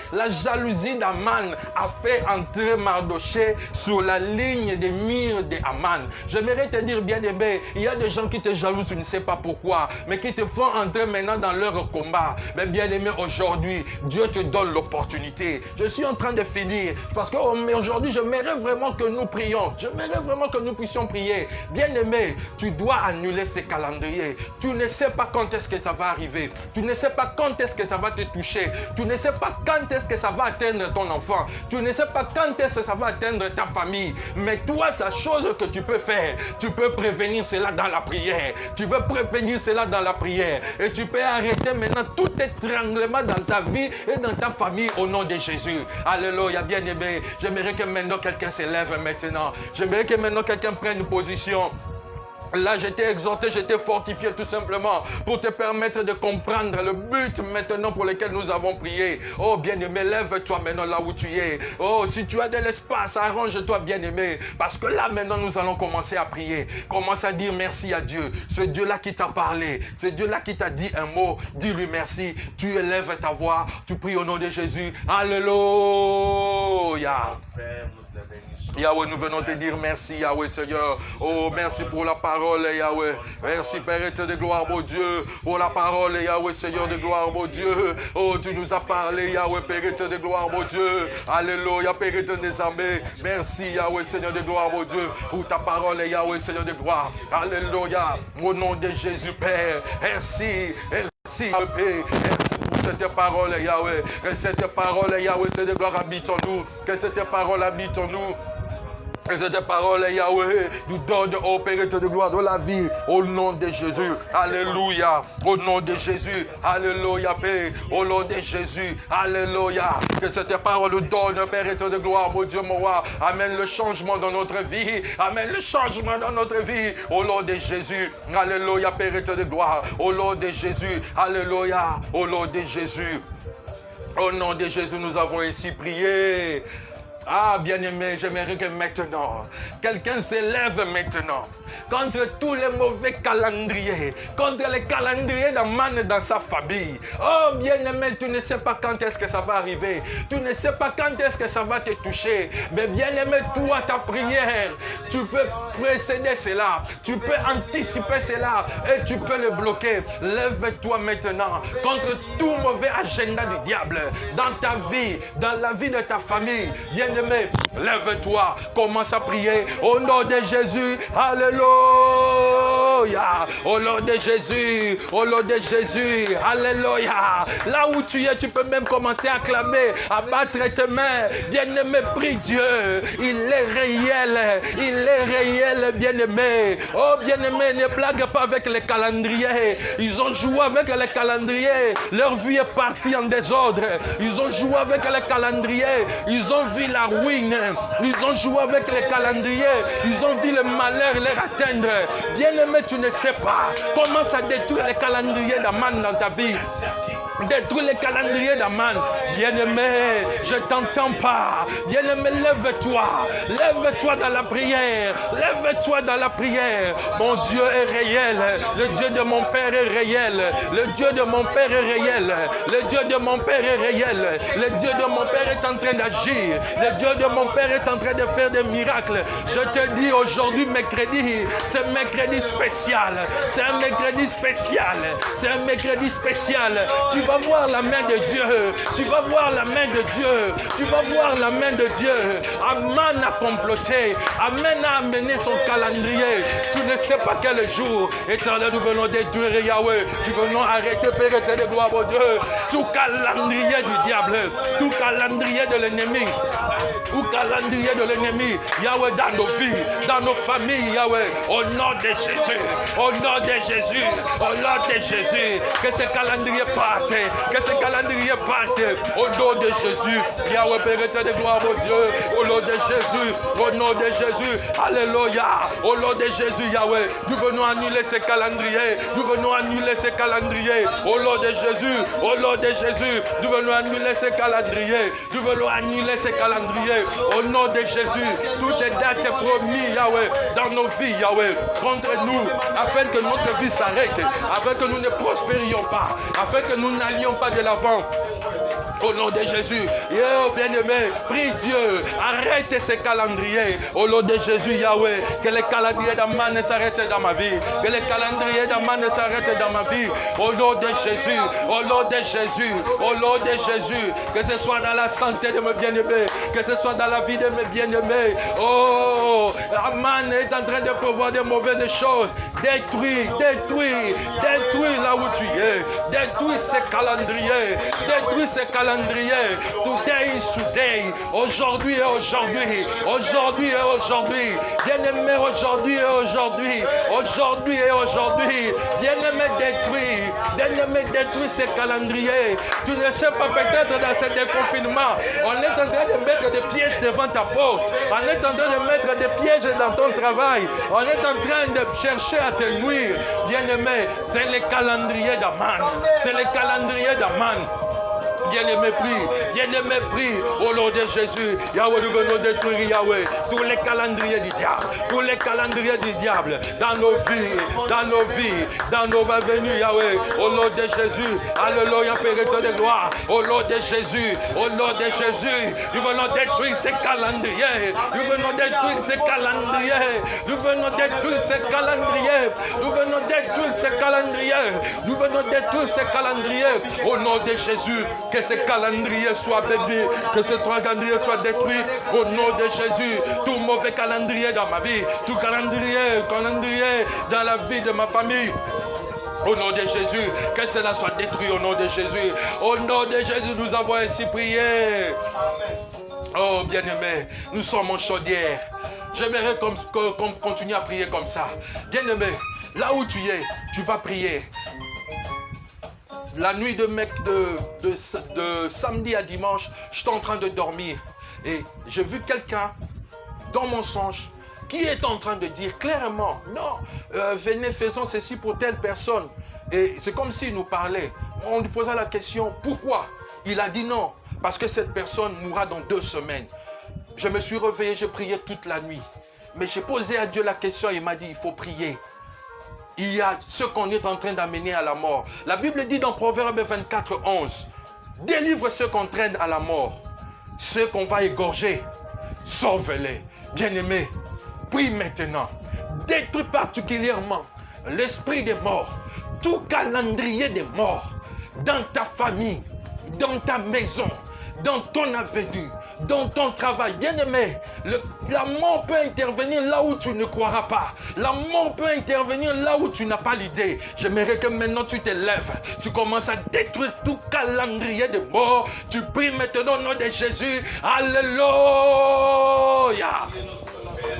d'Aman a fait entrer Mardochée sur la ligne des mires d'Aman. J'aimerais te dire, bien-aimé, il y a des gens qui te jalousent, tu ne sais pas pourquoi, mais qui te font entrer maintenant dans leur combat. Mais bien-aimé, aujourd'hui, Dieu te donne l'opportunité. Je suis en train de finir, parce qu'aujourd'hui, j'aimerais vraiment que nous prions. J'aimerais vraiment que nous puissions prier. Bien-aimé, tu dois annuler ces calendriers. Tu ne sais pas quand est-ce que ça va arriver. Tu ne sais pas quand est-ce que ça va te toucher. Tu ne sais pas quand est-ce que ça va atteindre ton enfant. Tu ne sais pas quand est-ce que ça va atteindre ta famille. Mais toi, la chose que tu peux faire, tu peux prévenir cela dans la prière. Tu veux prévenir cela dans la prière. Et tu peux arrêter maintenant tout étranglement dans ta vie et dans ta famille au nom de Jésus. Alléluia, bien-aimé. J'aimerais que maintenant quelqu'un s'élève maintenant. J'aimerais que maintenant quelqu'un prenne une position. Là, je t'ai exhorté, je t'ai fortifié tout simplement pour te permettre de comprendre le but maintenant pour lequel nous avons prié. Oh, bien-aimé, lève-toi maintenant là où tu es. Oh, si tu as de l'espace, arrange-toi, bien-aimé. Parce que là, maintenant, nous allons commencer à prier. Commence à dire merci à Dieu. Ce Dieu-là qui t'a parlé, ce Dieu-là qui t'a dit un mot, dis-lui merci. Tu élèves ta voix, tu pries au nom de Jésus. Alléluia. Yahweh, nous venons te dire merci, Yahweh, Seigneur. Oh, merci pour la parole, Yahweh. Merci, Père éternel de gloire, mon Dieu, pour la parole, Yahweh, Seigneur de gloire, mon Dieu. Oh, tu nous as parlé, Yahweh, Père éternel de gloire, mon Dieu. Alléluia, Père éternel des armées. Merci, Yahweh, Seigneur de gloire, mon Dieu, pour ta parole, Yahweh, Seigneur de gloire. Alléluia, au nom de Jésus, Père. Merci, merci, Père. Merci pour cette parole, Yahweh. Que cette parole, Yahweh, Seigneur de gloire, habite en nous. Que cette parole habite en nous. Et cette parole, Yahweh, nous donne, ô Père de gloire, de la vie, au nom de Jésus. Alléluia. Au nom de Jésus. Alléluia, Père. Au nom de Jésus. Alléluia. Que cette parole nous donne, Père de gloire, mon Dieu, mon roi. Amène le changement dans notre vie. Amène le changement dans notre vie. Au nom de Jésus. Alléluia, Père de gloire. Au nom de Jésus. Alléluia. Au nom de Jésus. Au nom de Jésus, nous avons ainsi prié. Ah, bien-aimé, j'aimerais que maintenant, quelqu'un s'élève maintenant contre tous les mauvais calendriers, contre les calendriers d'Aman dans sa famille. Oh, bien-aimé, tu ne sais pas quand est-ce que ça va arriver. Tu ne sais pas quand est-ce que ça va te toucher. Mais bien-aimé, toi, ta prière, tu peux précéder cela. Tu peux anticiper cela et tu peux le bloquer. Lève-toi maintenant contre tout mauvais agenda du diable dans ta vie, dans la vie de ta famille. Bien-aimé, lève-toi, commence à prier au nom de Jésus. Alléluia. Au nom de Jésus, au nom de Jésus. Alléluia. Là où tu es, tu peux même commencer à clamer, à battre tes mains. Bien-aimé, prie Dieu. Il est réel. Il est réel, bien-aimé. Oh, bien-aimé, ne blague pas avec les calendriers. Ils ont joué avec les calendriers. Leur vie est partie en désordre. Ils ont joué avec les calendriers. Ils ont vu la ruine. Ils ont joué avec les calendriers. Ils ont vu le malheur leur atteindre. Bien-aimé, tu ne sais pas. Commence à détruire les calendriers d'Aman dans ta vie. Détruis les calendriers d'Aman. Bien-aimé, je t'entends pas. Bien-aimé, lève-toi. Lève-toi dans la prière. Lève-toi dans la prière. Mon Dieu est réel. Le Dieu de mon Père est réel. Le Dieu de mon Père est réel. Le Dieu de mon Père est réel. Le Dieu de mon Père est en train d'agir. Le Dieu de mon Père est en train de faire des miracles. Je te dis aujourd'hui, mercredi, c'est un mercredi spécial. C'est un mercredi spécial. C'est un mercredi spécial. Tu vas vas voir la main de Dieu. Tu vas voir la main de Dieu. Tu vas voir la main de Dieu. Aman a comploté. Amen a amené son calendrier. Tu ne sais pas quel jour. Éternel, nous venons détruire Yahweh. Nous venons arrêter, Père éternel, gloire au Dieu. Tout calendrier du diable. Tout calendrier de l'ennemi. Tout calendrier de l'ennemi. Yahweh, dans nos vies, dans nos familles, Yahweh. Au nom de Jésus. Au nom de Jésus. Au nom de Jésus. Que ce calendrier parte. Que ce calendrier parte. Au nom de Jésus. Yahweh, Père éternel, gloire au Dieu. Au nom de Jésus. Au nom de Jésus. Alléluia. Au nom de Jésus, Yahweh. Nous venons annuler ces calendriers. Nous venons annuler ces calendriers. Au nom de Jésus. Au nom de Jésus. Nous venons annuler ces calendriers. Nous venons annuler ces calendriers. Au nom de Jésus. Toutes les dates promises, Yahweh, dans nos vies, Yahweh, contre nous, afin que notre vie s'arrête, afin que nous ne prospérions pas, afin que nous n'allions pas de l'avant. Au nom de Jésus, bien-aimé, prie Dieu, arrête ces calendriers. Au nom de Jésus, Yahweh, que les calendriers d'Aman ne s'arrêtent dans ma vie, que les calendriers d'Aman ne s'arrêtent dans ma vie. Au nom de Jésus, au nom de Jésus, au nom de Jésus, que ce soit dans la santé de mes bien-aimés, que ce soit dans la vie de mes bien-aimés. Oh, Aman est en train de prévoir de mauvaises choses. Détruis, détruis, détruis là où tu es. Détruis ces calendriers, détruis ces calendriers. Today is today. Aujourd'hui et aujourd'hui. Aujourd'hui et aujourd'hui. Bien-aimé, aujourd'hui et aujourd'hui. Aujourd'hui et aujourd'hui. Bien-aimé, détruis. Bien-aimé, détruis ces calendriers. Tu ne sais pas, peut-être dans ce déconfinement, on est en train de mettre des pièges devant ta porte. On est en train de mettre des pièges dans ton travail. On est en train de chercher à te nuire. Bien-aimé, c'est les calendriers d'Aman. C'est les calendriers d'Aman. Bien-aimé, prie, bien-aimé, prie, au nom de Jésus. Yahweh, nous venons détruire, Yahweh, tous les calendriers du diable, tous les calendriers du diable, dans nos vies, dans nos avenues, Yahweh, au nom de Jésus. Alléluia, Père éternel de gloire, au nom de Jésus, au nom de Jésus. Nous venons détruire ces calendriers, nous venons détruire ces calendriers, nous venons détruire ces calendriers, nous venons détruire ces calendriers, nous venons détruire ces calendriers, au nom de Jésus. Que ce calendrier soit béni, que ce calendrier soit détruit au nom de Jésus. Tout mauvais calendrier dans ma vie, tout calendrier dans la vie de ma famille. Au nom de Jésus, que cela soit détruit au nom de Jésus. Au nom de Jésus, nous avons ainsi prié. Oh bien-aimé, nous sommes en chaudière. J'aimerais qu'on continue à prier comme ça. Bien-aimé, là où tu es, tu vas prier. La nuit de samedi à dimanche, j'étais en train de dormir et j'ai vu quelqu'un dans mon songe qui est en train de dire clairement, non, venez, faisons ceci pour telle personne. Et c'est comme s'il nous parlait. On lui posait la question, pourquoi? Il a dit non, parce que cette personne mourra dans 2 semaines. Je me suis réveillé, j'ai prié toute la nuit. Mais j'ai posé à Dieu la question et il m'a dit, il faut prier. Il y a ce qu'on est en train d'amener à la mort. La Bible dit dans Proverbe 24, 11, délivre ceux qu'on traîne à la mort. Ceux qu'on va égorger, sauve-les. Bien-aimés, prie maintenant. Détruis particulièrement l'esprit des morts, tout calendrier des morts, dans ta famille, dans ta maison, dans ton avenue, dans ton travail. Bien-aimé, la mort peut intervenir là où tu ne croiras pas. La mort peut intervenir là où tu n'as pas l'idée. J'aimerais que maintenant tu te lèves. Tu commences à détruire tout calendrier de mort. Tu pries maintenant au nom de Jésus. Alléluia.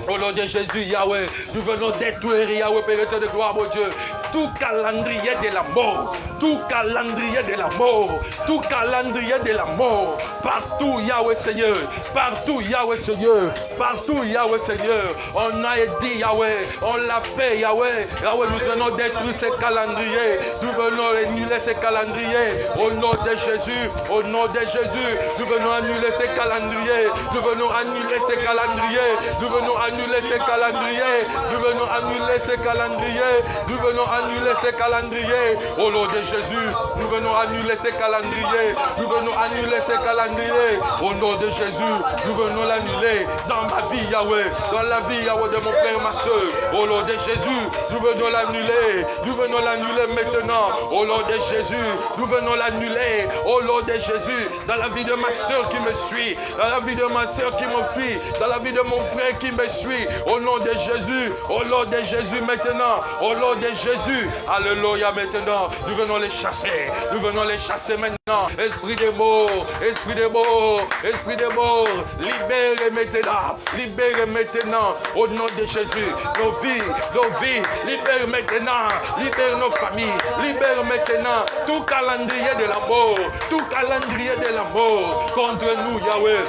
Au nom de Jésus, Yahweh, nous venons détruire, Yahweh, Père de gloire, mon Dieu, tout calendrier de la mort, tout calendrier de la mort, tout calendrier de la mort, partout, Yahweh Seigneur, partout, Yahweh Seigneur, partout, Yahweh Seigneur, on a dit, Yahweh, on l'a fait, Yahweh, Yahweh, nous venons détruire ces calendriers, nous venons annuler ces calendriers, au nom de Jésus, au nom de Jésus, nous venons annuler ces calendriers, nous venons annuler ces calendriers, nous venons annuler ces calendriers, nous venons annuler ces calendriers, nous venons annuler ces calendriers. Au nom de Jésus, nous venons annuler ces calendriers. Nous venons annuler ces calendriers. Au nom de Jésus, nous venons l'annuler dans ma vie, Yahweh. Dans la vie, Yahweh, de mon frère, ma soeur. Au nom de Jésus, nous venons l'annuler. Nous venons l'annuler maintenant. Au nom de Jésus, nous venons l'annuler. Au nom de Jésus, dans la vie de ma soeur qui me suit, dans la vie de ma soeur qui me fuit, dans la vie de mon frère qui me suit. Au nom de Jésus, au nom de Jésus maintenant. Au nom de Jésus, alléluia maintenant. Nous venons les chasser. Nous venons les chasser maintenant. Esprit de mort, esprit de mort, esprit de mort, libérez maintenant, libérez maintenant. Au nom de Jésus, nos vies, libère maintenant, libère nos familles, libère maintenant tout calendrier de la mort, tout calendrier de la mort contre nous, Yahweh.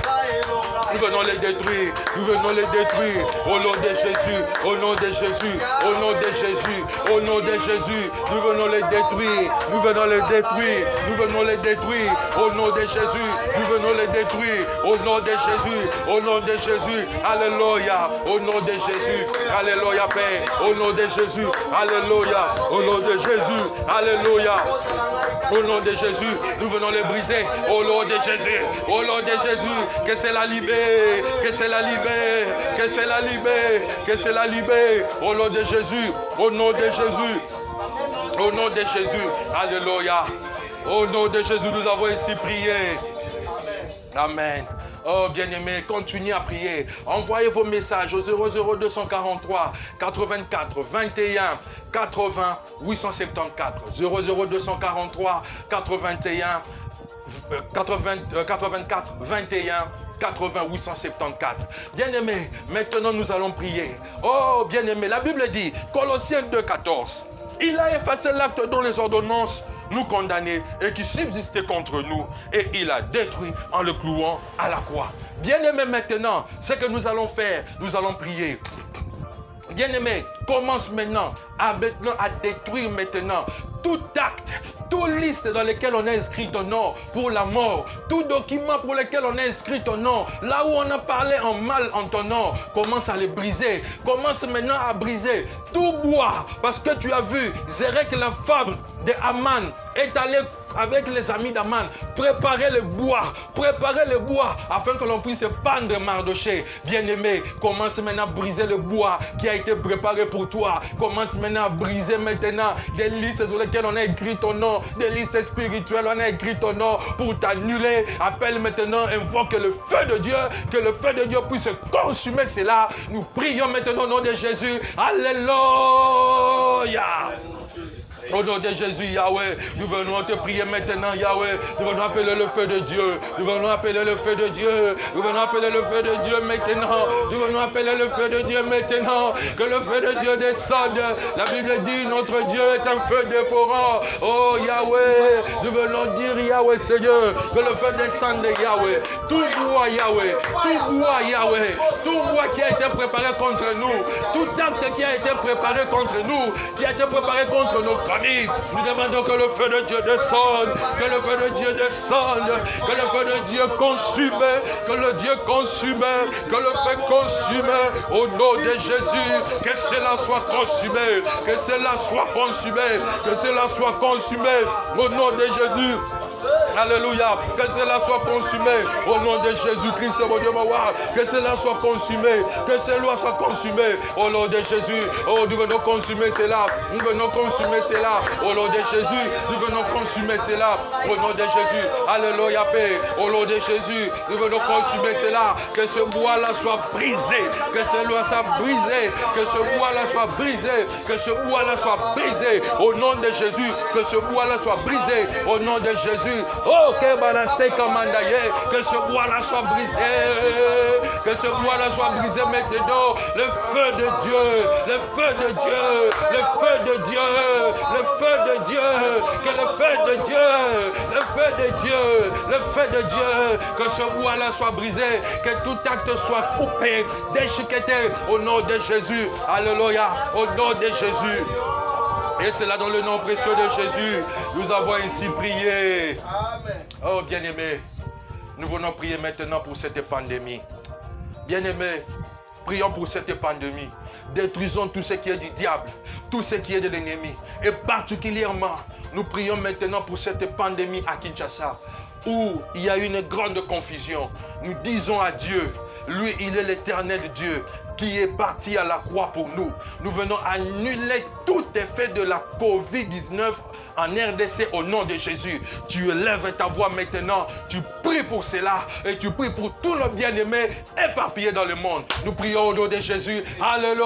Nous venons les détruire, nous venons les détruire au nom de Jésus, au nom de Jésus, au nom de Jésus, au nom de Jésus. Nous venons les détruire, nous venons les détruire, nous venons les détruire au nom de Jésus, nous venons les détruire au nom de Jésus, au nom de Jésus. Alléluia, au nom de Jésus, alléluia Père, au nom de Jésus, alléluia, au nom de Jésus, alléluia. Au nom de Jésus, nous venons les briser. Au nom de Jésus, au nom de Jésus, que c'est la libère, que c'est la libère, que c'est la libère, que c'est la libère. Au nom de Jésus, au nom de Jésus, au nom de Jésus, alléluia. Au nom de Jésus, nous avons ici prié. Amen. Oh bien-aimés, continuez à prier. Envoyez vos messages au 00243 84 21 80 874. 00243 81 84 21 80 874. Bien-aimés, maintenant nous allons prier. Oh bien-aimés, la Bible dit, Colossiens 2, 14. Il a effacé l'acte dont les ordonnances nous condamnaient et qui subsistait contre nous, et il a détruit en le clouant à la croix. Bien-aimés, maintenant, ce que nous allons faire, nous allons prier. Bien-aimés, commence maintenant à détruire maintenant tout acte, toute liste dans laquelle on a inscrit ton nom pour la mort, tout document pour lequel on a inscrit ton nom, là où on a parlé en mal en ton nom, commence à les briser. Commence maintenant à briser tout bois, parce que tu as vu, Zérek, la femme de Aman, est allée avec les amis d'Aman, préparer le bois, afin que l'on puisse pendre Mardoché. Bien-aimé, commence maintenant à briser le bois qui a été préparé pour toi. Commence maintenant à briser maintenant des listes sur lesquelles on a écrit ton nom, des listes spirituelles, on a écrit ton nom pour t'annuler. Appelle maintenant, invoque le feu de Dieu, que le feu de Dieu puisse consumer cela. Nous prions maintenant au nom de Jésus. Alléluia. Au nom de Jésus, Yahweh, nous venons te prier maintenant, Yahweh. Nous venons appeler le feu de Dieu. Nous venons appeler le feu de Dieu. Nous venons appeler le feu de Dieu maintenant. Nous venons appeler le feu de Dieu maintenant. Que le feu de Dieu descende. La Bible dit, notre Dieu est un feu dévorant. Oh Yahweh, nous venons dire, Yahweh Seigneur, que le feu descende, Yahweh. Tout bois, Yahweh. Tout bois, Yahweh. Tout bois qui a été préparé contre nous. Tout acte qui a été préparé contre nous. Qui a été préparé contre nos familles. Nous demandons que le feu de Dieu descende, que le feu de Dieu descende, que le feu de Dieu consume, que le Dieu consume, que le feu consume, au nom de Jésus, que cela soit consumé, que cela soit consumé, que cela soit consumé, au nom de Jésus. Alléluia, que cela soit consumé au nom de Jésus-Christ, mon Dieu, mon roi, que cela soit consumé, que cela soit consumé au nom de Jésus. Oh, nous venons consumer cela, nous venons consumer cela au nom de Jésus, nous venons consumer cela au nom de Jésus. Alléluia, Père, au nom de Jésus, nous venons consumer cela, que ce bois-là soit brisé, que ce bois soit brisé, que ce bois-là soit brisé, que ce bois-là soit brisé au nom de Jésus, que ce bois-là soit brisé au nom de Jésus. Oh, que ce bois-là soit brisé, que ce bois-là soit brisé maintenant. Le feu de Dieu, le feu de Dieu, le feu de Dieu, le feu de Dieu, que le feu de Dieu, le feu de Dieu, le feu de Dieu, que ce bois-là soit brisé, que tout acte soit coupé, déchiqueté au nom de Jésus. Alléluia, au nom de Jésus. Et c'est là dans le nom précieux de Jésus, nous avons ici prié. Oh bien-aimés, nous venons prier maintenant pour cette pandémie. Bien-aimés, Prions pour cette pandémie. Détruisons tout ce qui est du diable, tout ce qui est de l'ennemi. Et particulièrement, nous prions maintenant pour cette pandémie à Kinshasa, où il y a une grande confusion. Nous disons à Dieu, lui, il est l'éternel Dieu qui est parti à la croix pour nous. Nous venons annuler tout effet de la COVID-19 en RDC au nom de Jésus. Tu élèves ta voix maintenant, tu pries pour cela et tu pries pour tous nos bien-aimés éparpillés dans le monde. Nous prions au nom de Jésus. Alléluia.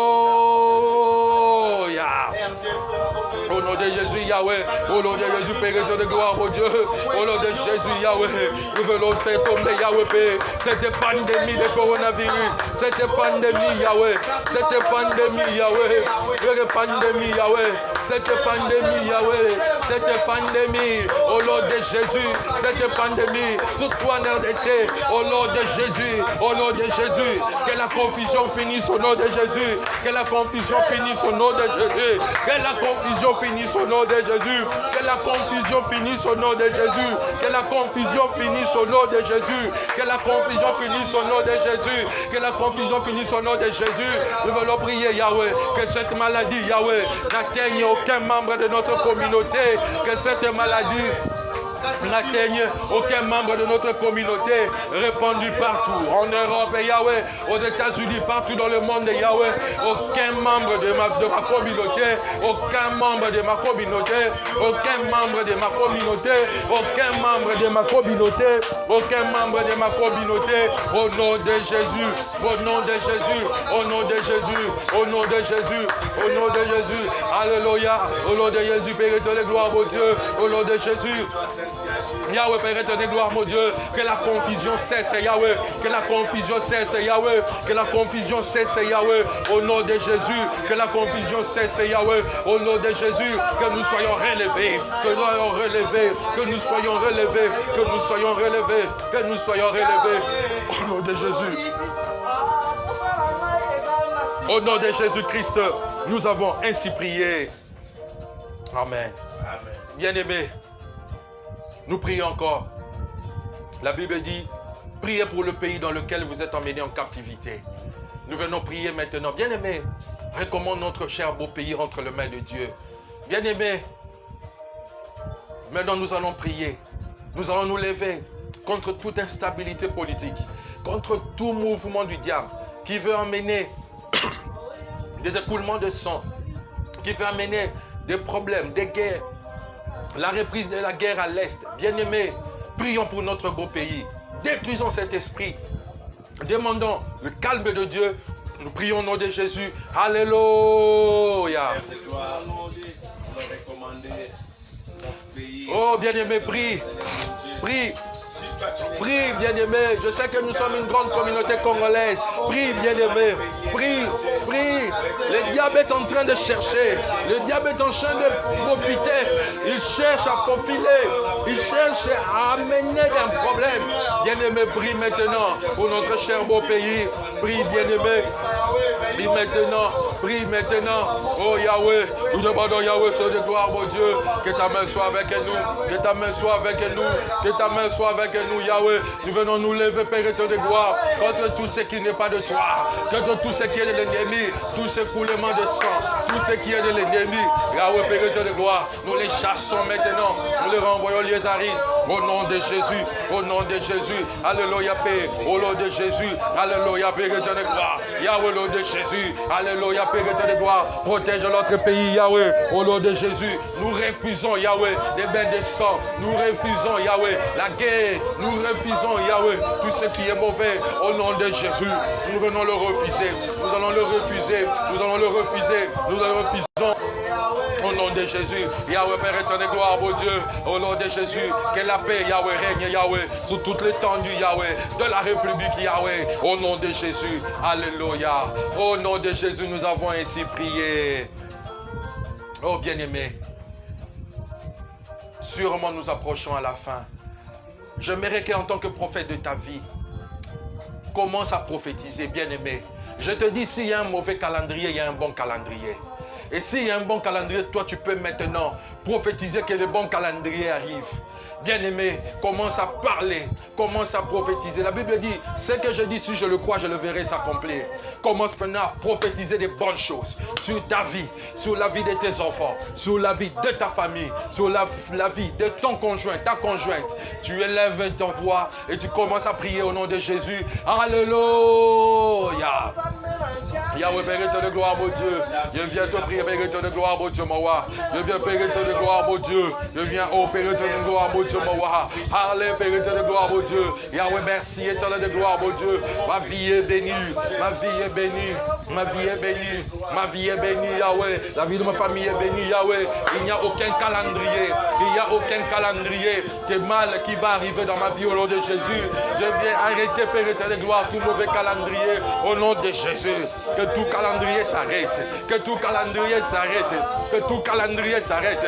Au nom de Jésus, Yahweh. Au nom de Jésus, Père de gloire, au Dieu. Au nom de Jésus, Yahweh. Nous venons faire tomber, Yahweh, cette pandémie de coronavirus. Cette pandémie, Yahweh. Cette pandémie, Yahweh. Cette pandémie, Yahweh. Cette pandémie, Yahweh. Cette pandémie, au nom de Jésus. Cette pandémie, surtout en RDC. Au nom de Jésus. Au nom de Jésus. Que la confusion finisse au nom de Jésus. Que la confusion finisse au nom de Jésus. Que la confusion finisse au nom de Jésus. Que la confusion finisse au nom de Jésus. Que la confusion finisse au nom de Jésus. Que la confusion finisse au nom de Jésus. Que la confusion finisse au nom de Jésus. Nous voulons prier, Yahweh, que cette maladie, Yahweh, n'atteigne aucun membre de notre communauté. Que cette maladie n'atteigne aucun membre de notre communauté, répandue partout, en Europe, Yahweh, aux États-Unis, partout dans le monde, Yahweh, aucun membre de ma communauté, aucun membre de ma communauté, aucun membre de ma communauté, aucun membre de ma communauté, aucun membre de ma communauté, au nom de Jésus, au nom de Jésus, au nom de Jésus, au nom de Jésus, au nom de Jésus, alléluia, au nom de Jésus, Père éternel, gloire au Dieu, au nom de Jésus. Yahweh, Père éternel, gloire mon Dieu, que la confusion cesse, Yahweh, que la confusion cesse, Yahweh, que la confusion cesse, Yahweh, au nom de Jésus, que la confusion cesse, Yahweh, au nom de Jésus, que nous soyons relevés, que nous soyons relevés, que nous soyons relevés, que nous soyons relevés, que nous soyons relevés, au nom de Jésus. Au nom de Jésus-Christ, nous avons ainsi prié. Amen. Bien-aimés, nous prions encore. La Bible dit, priez pour le pays dans lequel vous êtes emmenés en captivité. Nous venons prier maintenant. Bien-aimés, recommande notre cher beau pays entre les mains de Dieu. Bien-aimés, maintenant nous allons prier. Nous allons nous lever contre toute instabilité politique, contre tout mouvement du diable qui veut emmener des écoulements de sang, qui veut amener des problèmes, des guerres, la reprise de la guerre à l'Est. Bien-aimés, prions pour notre beau pays. Détruisons cet esprit. Demandons le calme de Dieu. Nous prions au nom de Jésus. Alléluia. Oh, bien-aimés, prie. Prie. Prie, bien-aimé. Je sais que nous sommes une grande communauté congolaise. Prie, bien-aimé. Prie, prie. Le diable est en train de chercher. Le diable est en train de profiter. Il cherche à faufiler. Il cherche à amener un problème. Bien-aimé, prie maintenant pour notre cher beau pays. Prie, bien-aimé. Prie maintenant. Prie maintenant. Oh Yahweh, nous demandons Yahweh, Seigneur de gloire, mon Dieu, que ta main soit avec nous. Que ta main soit avec nous. Que ta main soit avec nous, Yahweh. Nous venons nous lever, Père éternel de gloire, contre tout ce qui n'est pas de toi, contre tout ce qui est de l'ennemi, tout ce coulement de sang, tout ce qui est de l'ennemi. Yahweh, Père éternel de gloire, nous les chassons maintenant, nous les renvoyons les arides, au nom de Jésus, au nom de Jésus. Alléluia, Père, au nom de Jésus. Alléluia, Père éternel de gloire. Yahweh, au nom de Jésus. Alléluia, Père éternel de gloire. Protège notre pays, Yahweh, au nom de Jésus. Nous refusons, Yahweh, des bains de sang. Nous refusons, Yahweh, la guerre. Nous refusons, Yahweh, tout ce qui est mauvais, au nom de Jésus. Nous venons le refuser. Nous allons le refuser. Nous allons le refuser. Nous le refusons. Au nom de Jésus, Yahweh, Père éternel, gloire au Dieu. Au nom de Jésus, que la paix, Yahweh, règne, Yahweh, sur toute l'étendue, Yahweh, de la République, Yahweh. Au nom de Jésus, alléluia. Au nom de Jésus, nous avons ainsi prié. Oh bien-aimé, sûrement nous approchons à la fin. J'aimerais qu'en tant que prophète de ta vie, commence à prophétiser, bien-aimé. Je te dis, s'il y a un mauvais calendrier, il y a un bon calendrier. Et s'il y a un bon calendrier, toi tu peux maintenant prophétiser que le bon calendrier arrive. Bien-aimé, commence à parler, commence à prophétiser. La Bible dit, ce que je dis, si je le crois, je le verrai s'accomplir. Commence maintenant à prophétiser des bonnes choses sur ta vie, sur la vie de tes enfants, sur la vie de ta famille, sur la vie de ton conjoint, ta conjointe. Tu élèves ta voix et tu commences à prier au nom de Jésus. Alléluia. Yahweh, Père de gloire, mon Dieu. Je viens te prier, Père de gloire, mon Dieu, mon roi. Je viens, Père de gloire, mon Dieu. Je viens, oh Père de gloire, mon Dieu, mon roi. Allez, Père de gloire, mon Dieu. Yahweh, merci, éternel de gloire, mon Dieu. Ma vie est bénie. Ma vie est bénie. Ma vie est bénie. Ma vie est bénie, Yahweh. La vie de ma famille est bénie, Yahweh. Il n'y a aucun calendrier. Il n'y a aucun calendrier de mal qui va arriver dans ma vie au nom de Jésus. Je viens arrêter, Père éternel de gloire, tout mauvais calendrier au nom de Jésus. Que tout calendrier s'arrête. Que tout calendrier s'arrête. Que tout calendrier s'arrête.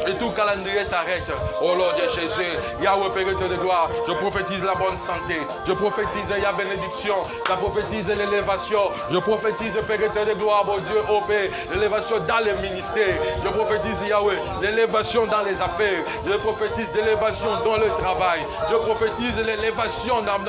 Et tout calendrier s'arrête au nom de Jésus. Yahweh, Père de gloire, je prophétise la bonne santé. Je prophétise la bénédiction. Je prophétise l'élévation. Je prophétise, Père de gloire, mon Dieu, au Père, l'élévation dans les ministères. Je prophétise, Yahweh, l'élévation dans les affaires. Je prophétise l'élévation dans le travail. Je prophétise l'élévation dans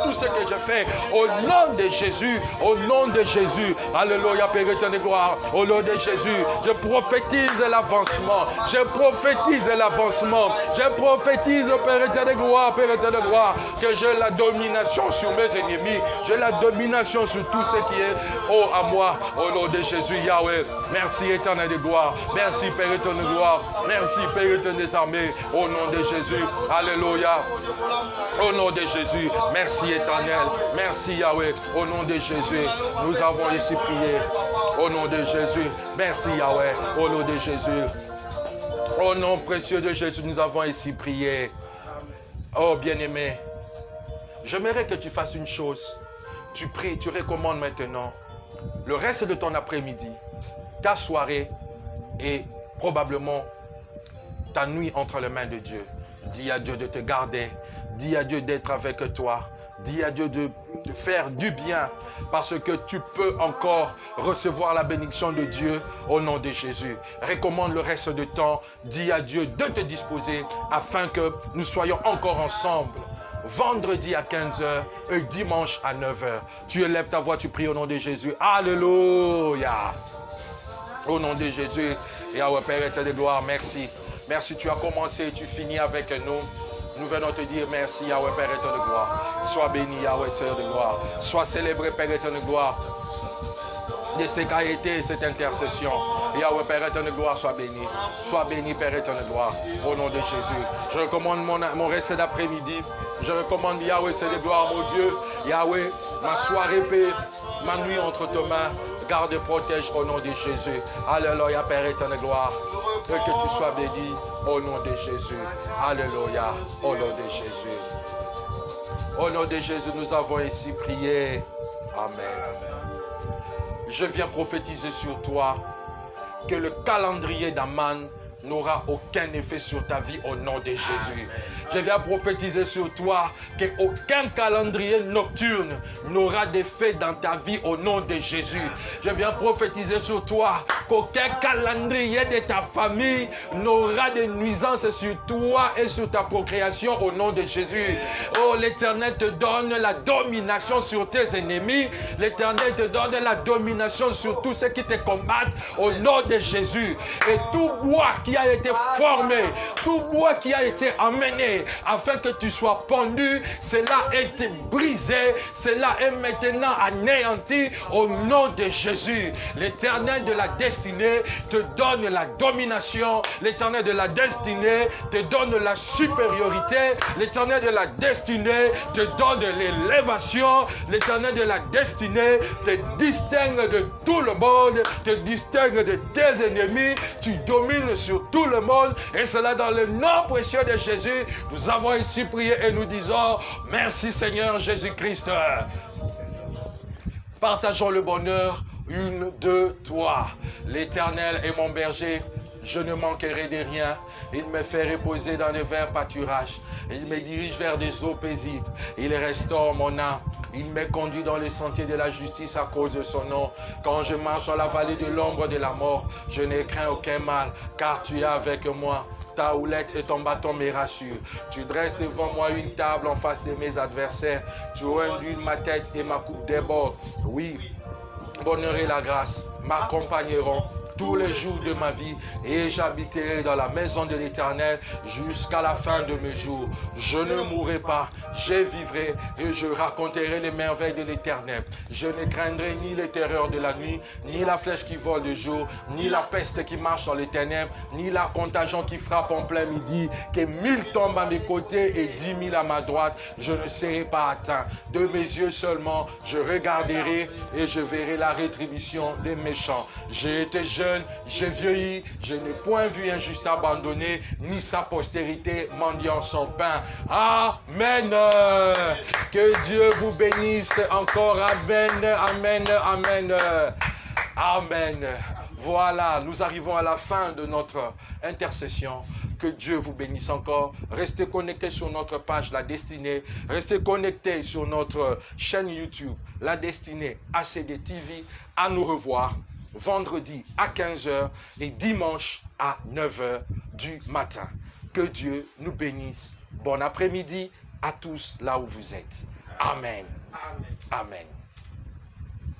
tout ce que je fais. Au nom de Jésus. Au nom de Jésus. Alléluia, Père de gloire. Au nom de Jésus. Je prophétise l'avancement. Je prophétise l'avancement. Je prophétise, Père éternel de gloire, Père éternel de gloire, que j'ai la domination sur mes ennemis. J'ai la domination sur tout ce qui est à moi. Au nom de Jésus, Yahweh. Merci, éternel de gloire. Merci, Père éternel de gloire. Merci, Père éternel des armées. Au nom de Jésus. Alléluia. Au nom de Jésus. Merci, éternel. Merci, Yahweh. Au nom de Jésus. Nous avons ici prié. Au nom de Jésus. Merci, Yahweh. Au nom de Jésus. Au nom précieux de Jésus, nous avons ici prié. Oh bien-aimé, j'aimerais que tu fasses une chose. Tu pries, tu recommandes maintenant le reste de ton après-midi, ta soirée et probablement ta nuit entre les mains de Dieu. Dis à Dieu de te garder. Dis à Dieu d'être avec toi. Dis à Dieu de faire du bien parce que tu peux encore recevoir la bénédiction de Dieu au nom de Jésus. Recommande le reste du temps. Dis à Dieu de te disposer afin que nous soyons encore ensemble. Vendredi à 15h et dimanche à 9h. Tu élèves ta voix, tu pries au nom de Jésus. Alléluia. Au nom de Jésus. Yahweh Père éternel de gloire, merci. Merci, tu as commencé et tu finis avec nous. Nous venons te dire merci, Yahweh Père éternel de gloire. Sois béni, Yahweh Seigneur de gloire. Sois célébré, Père éternel de gloire, de ce qu'a été cette intercession. Yahweh Père éternel de gloire, sois béni. Sois béni, Père éternel de gloire, au nom de Jésus. Je recommande mon reste d'après-midi. Je recommande, Yahweh Seigneur de gloire, mon Dieu. Yahweh, ma soirée paix, ma nuit entre tes mains. Garde et protège au nom de Jésus. Alléluia, Père éternel de gloire. Et que tu sois béni au nom de Jésus. Alléluia, au nom de Jésus. Au nom de Jésus, nous avons ici prié. Amen. Je viens prophétiser sur toi que le calendrier d'Aman n'aura aucun effet sur ta vie au nom de Jésus. Je viens prophétiser sur toi qu'aucun calendrier nocturne n'aura d'effet dans ta vie au nom de Jésus. Je viens prophétiser sur toi qu'aucun calendrier de ta famille n'aura de nuisance sur toi et sur ta procréation au nom de Jésus. Oh, l'Éternel te donne la domination sur tes ennemis. L'Éternel te donne la domination sur tous ceux qui te combattent au nom de Jésus. Et tout bois qui a été formé, tout bois qui a été emmené afin que tu sois pendu, cela a été brisé, cela est maintenant anéanti au nom de Jésus. L'Éternel de la destinée te donne la domination, l'Éternel de la destinée te donne la supériorité, l'Éternel de la destinée te donne l'élévation, l'Éternel de la destinée te distingue de tout le monde, te distingue de tes ennemis, tu domines sur tout le monde, et cela dans le nom précieux de Jésus. Nous avons ici prié et nous disons merci Seigneur Jésus-Christ. Partageons le bonheur une de toi. L'Éternel est mon berger, je ne manquerai de rien. Il me fait reposer dans les verts pâturages. Il me dirige vers des eaux paisibles. Il restaure mon âme. Il me conduit dans les sentiers de la justice à cause de son nom. Quand je marche dans la vallée de l'ombre de la mort, je ne crains aucun mal, car tu es avec moi. Ta houlette et ton bâton me rassurent. Tu dresses devant moi une table en face de mes adversaires. Tu ondules ma tête et ma coupe déborde. Oui, bonheur et la grâce m'accompagneront tous les jours de ma vie et j'habiterai dans la maison de l'Éternel jusqu'à la fin de mes jours. Je ne mourrai pas, je vivrai et je raconterai les merveilles de l'Éternel. Je ne craindrai ni les terreurs de la nuit, ni la flèche qui vole de jour, ni la peste qui marche dans les ténèbres, ni la contagion qui frappe en plein midi. Que 1000 tombent à mes côtés et 10 000 à ma droite, je ne serai pas atteint. De mes yeux seulement, je regarderai et je verrai la rétribution des méchants. J'ai été jeune, j'ai vieilli, je n'ai point vu un juste abandonné, ni sa postérité mendiant son pain. Amen. Que Dieu vous bénisse encore. Amen, amen, amen. Amen. Voilà, nous arrivons à la fin de notre intercession. Que Dieu vous bénisse encore. Restez connectés sur notre page La Destinée. Restez connectés sur notre chaîne YouTube La Destinée ACD TV. À nous revoir vendredi à 15h et dimanche à 9h du matin. Que Dieu nous bénisse. Bon après-midi à tous là où vous êtes. Amen. Amen. Amen.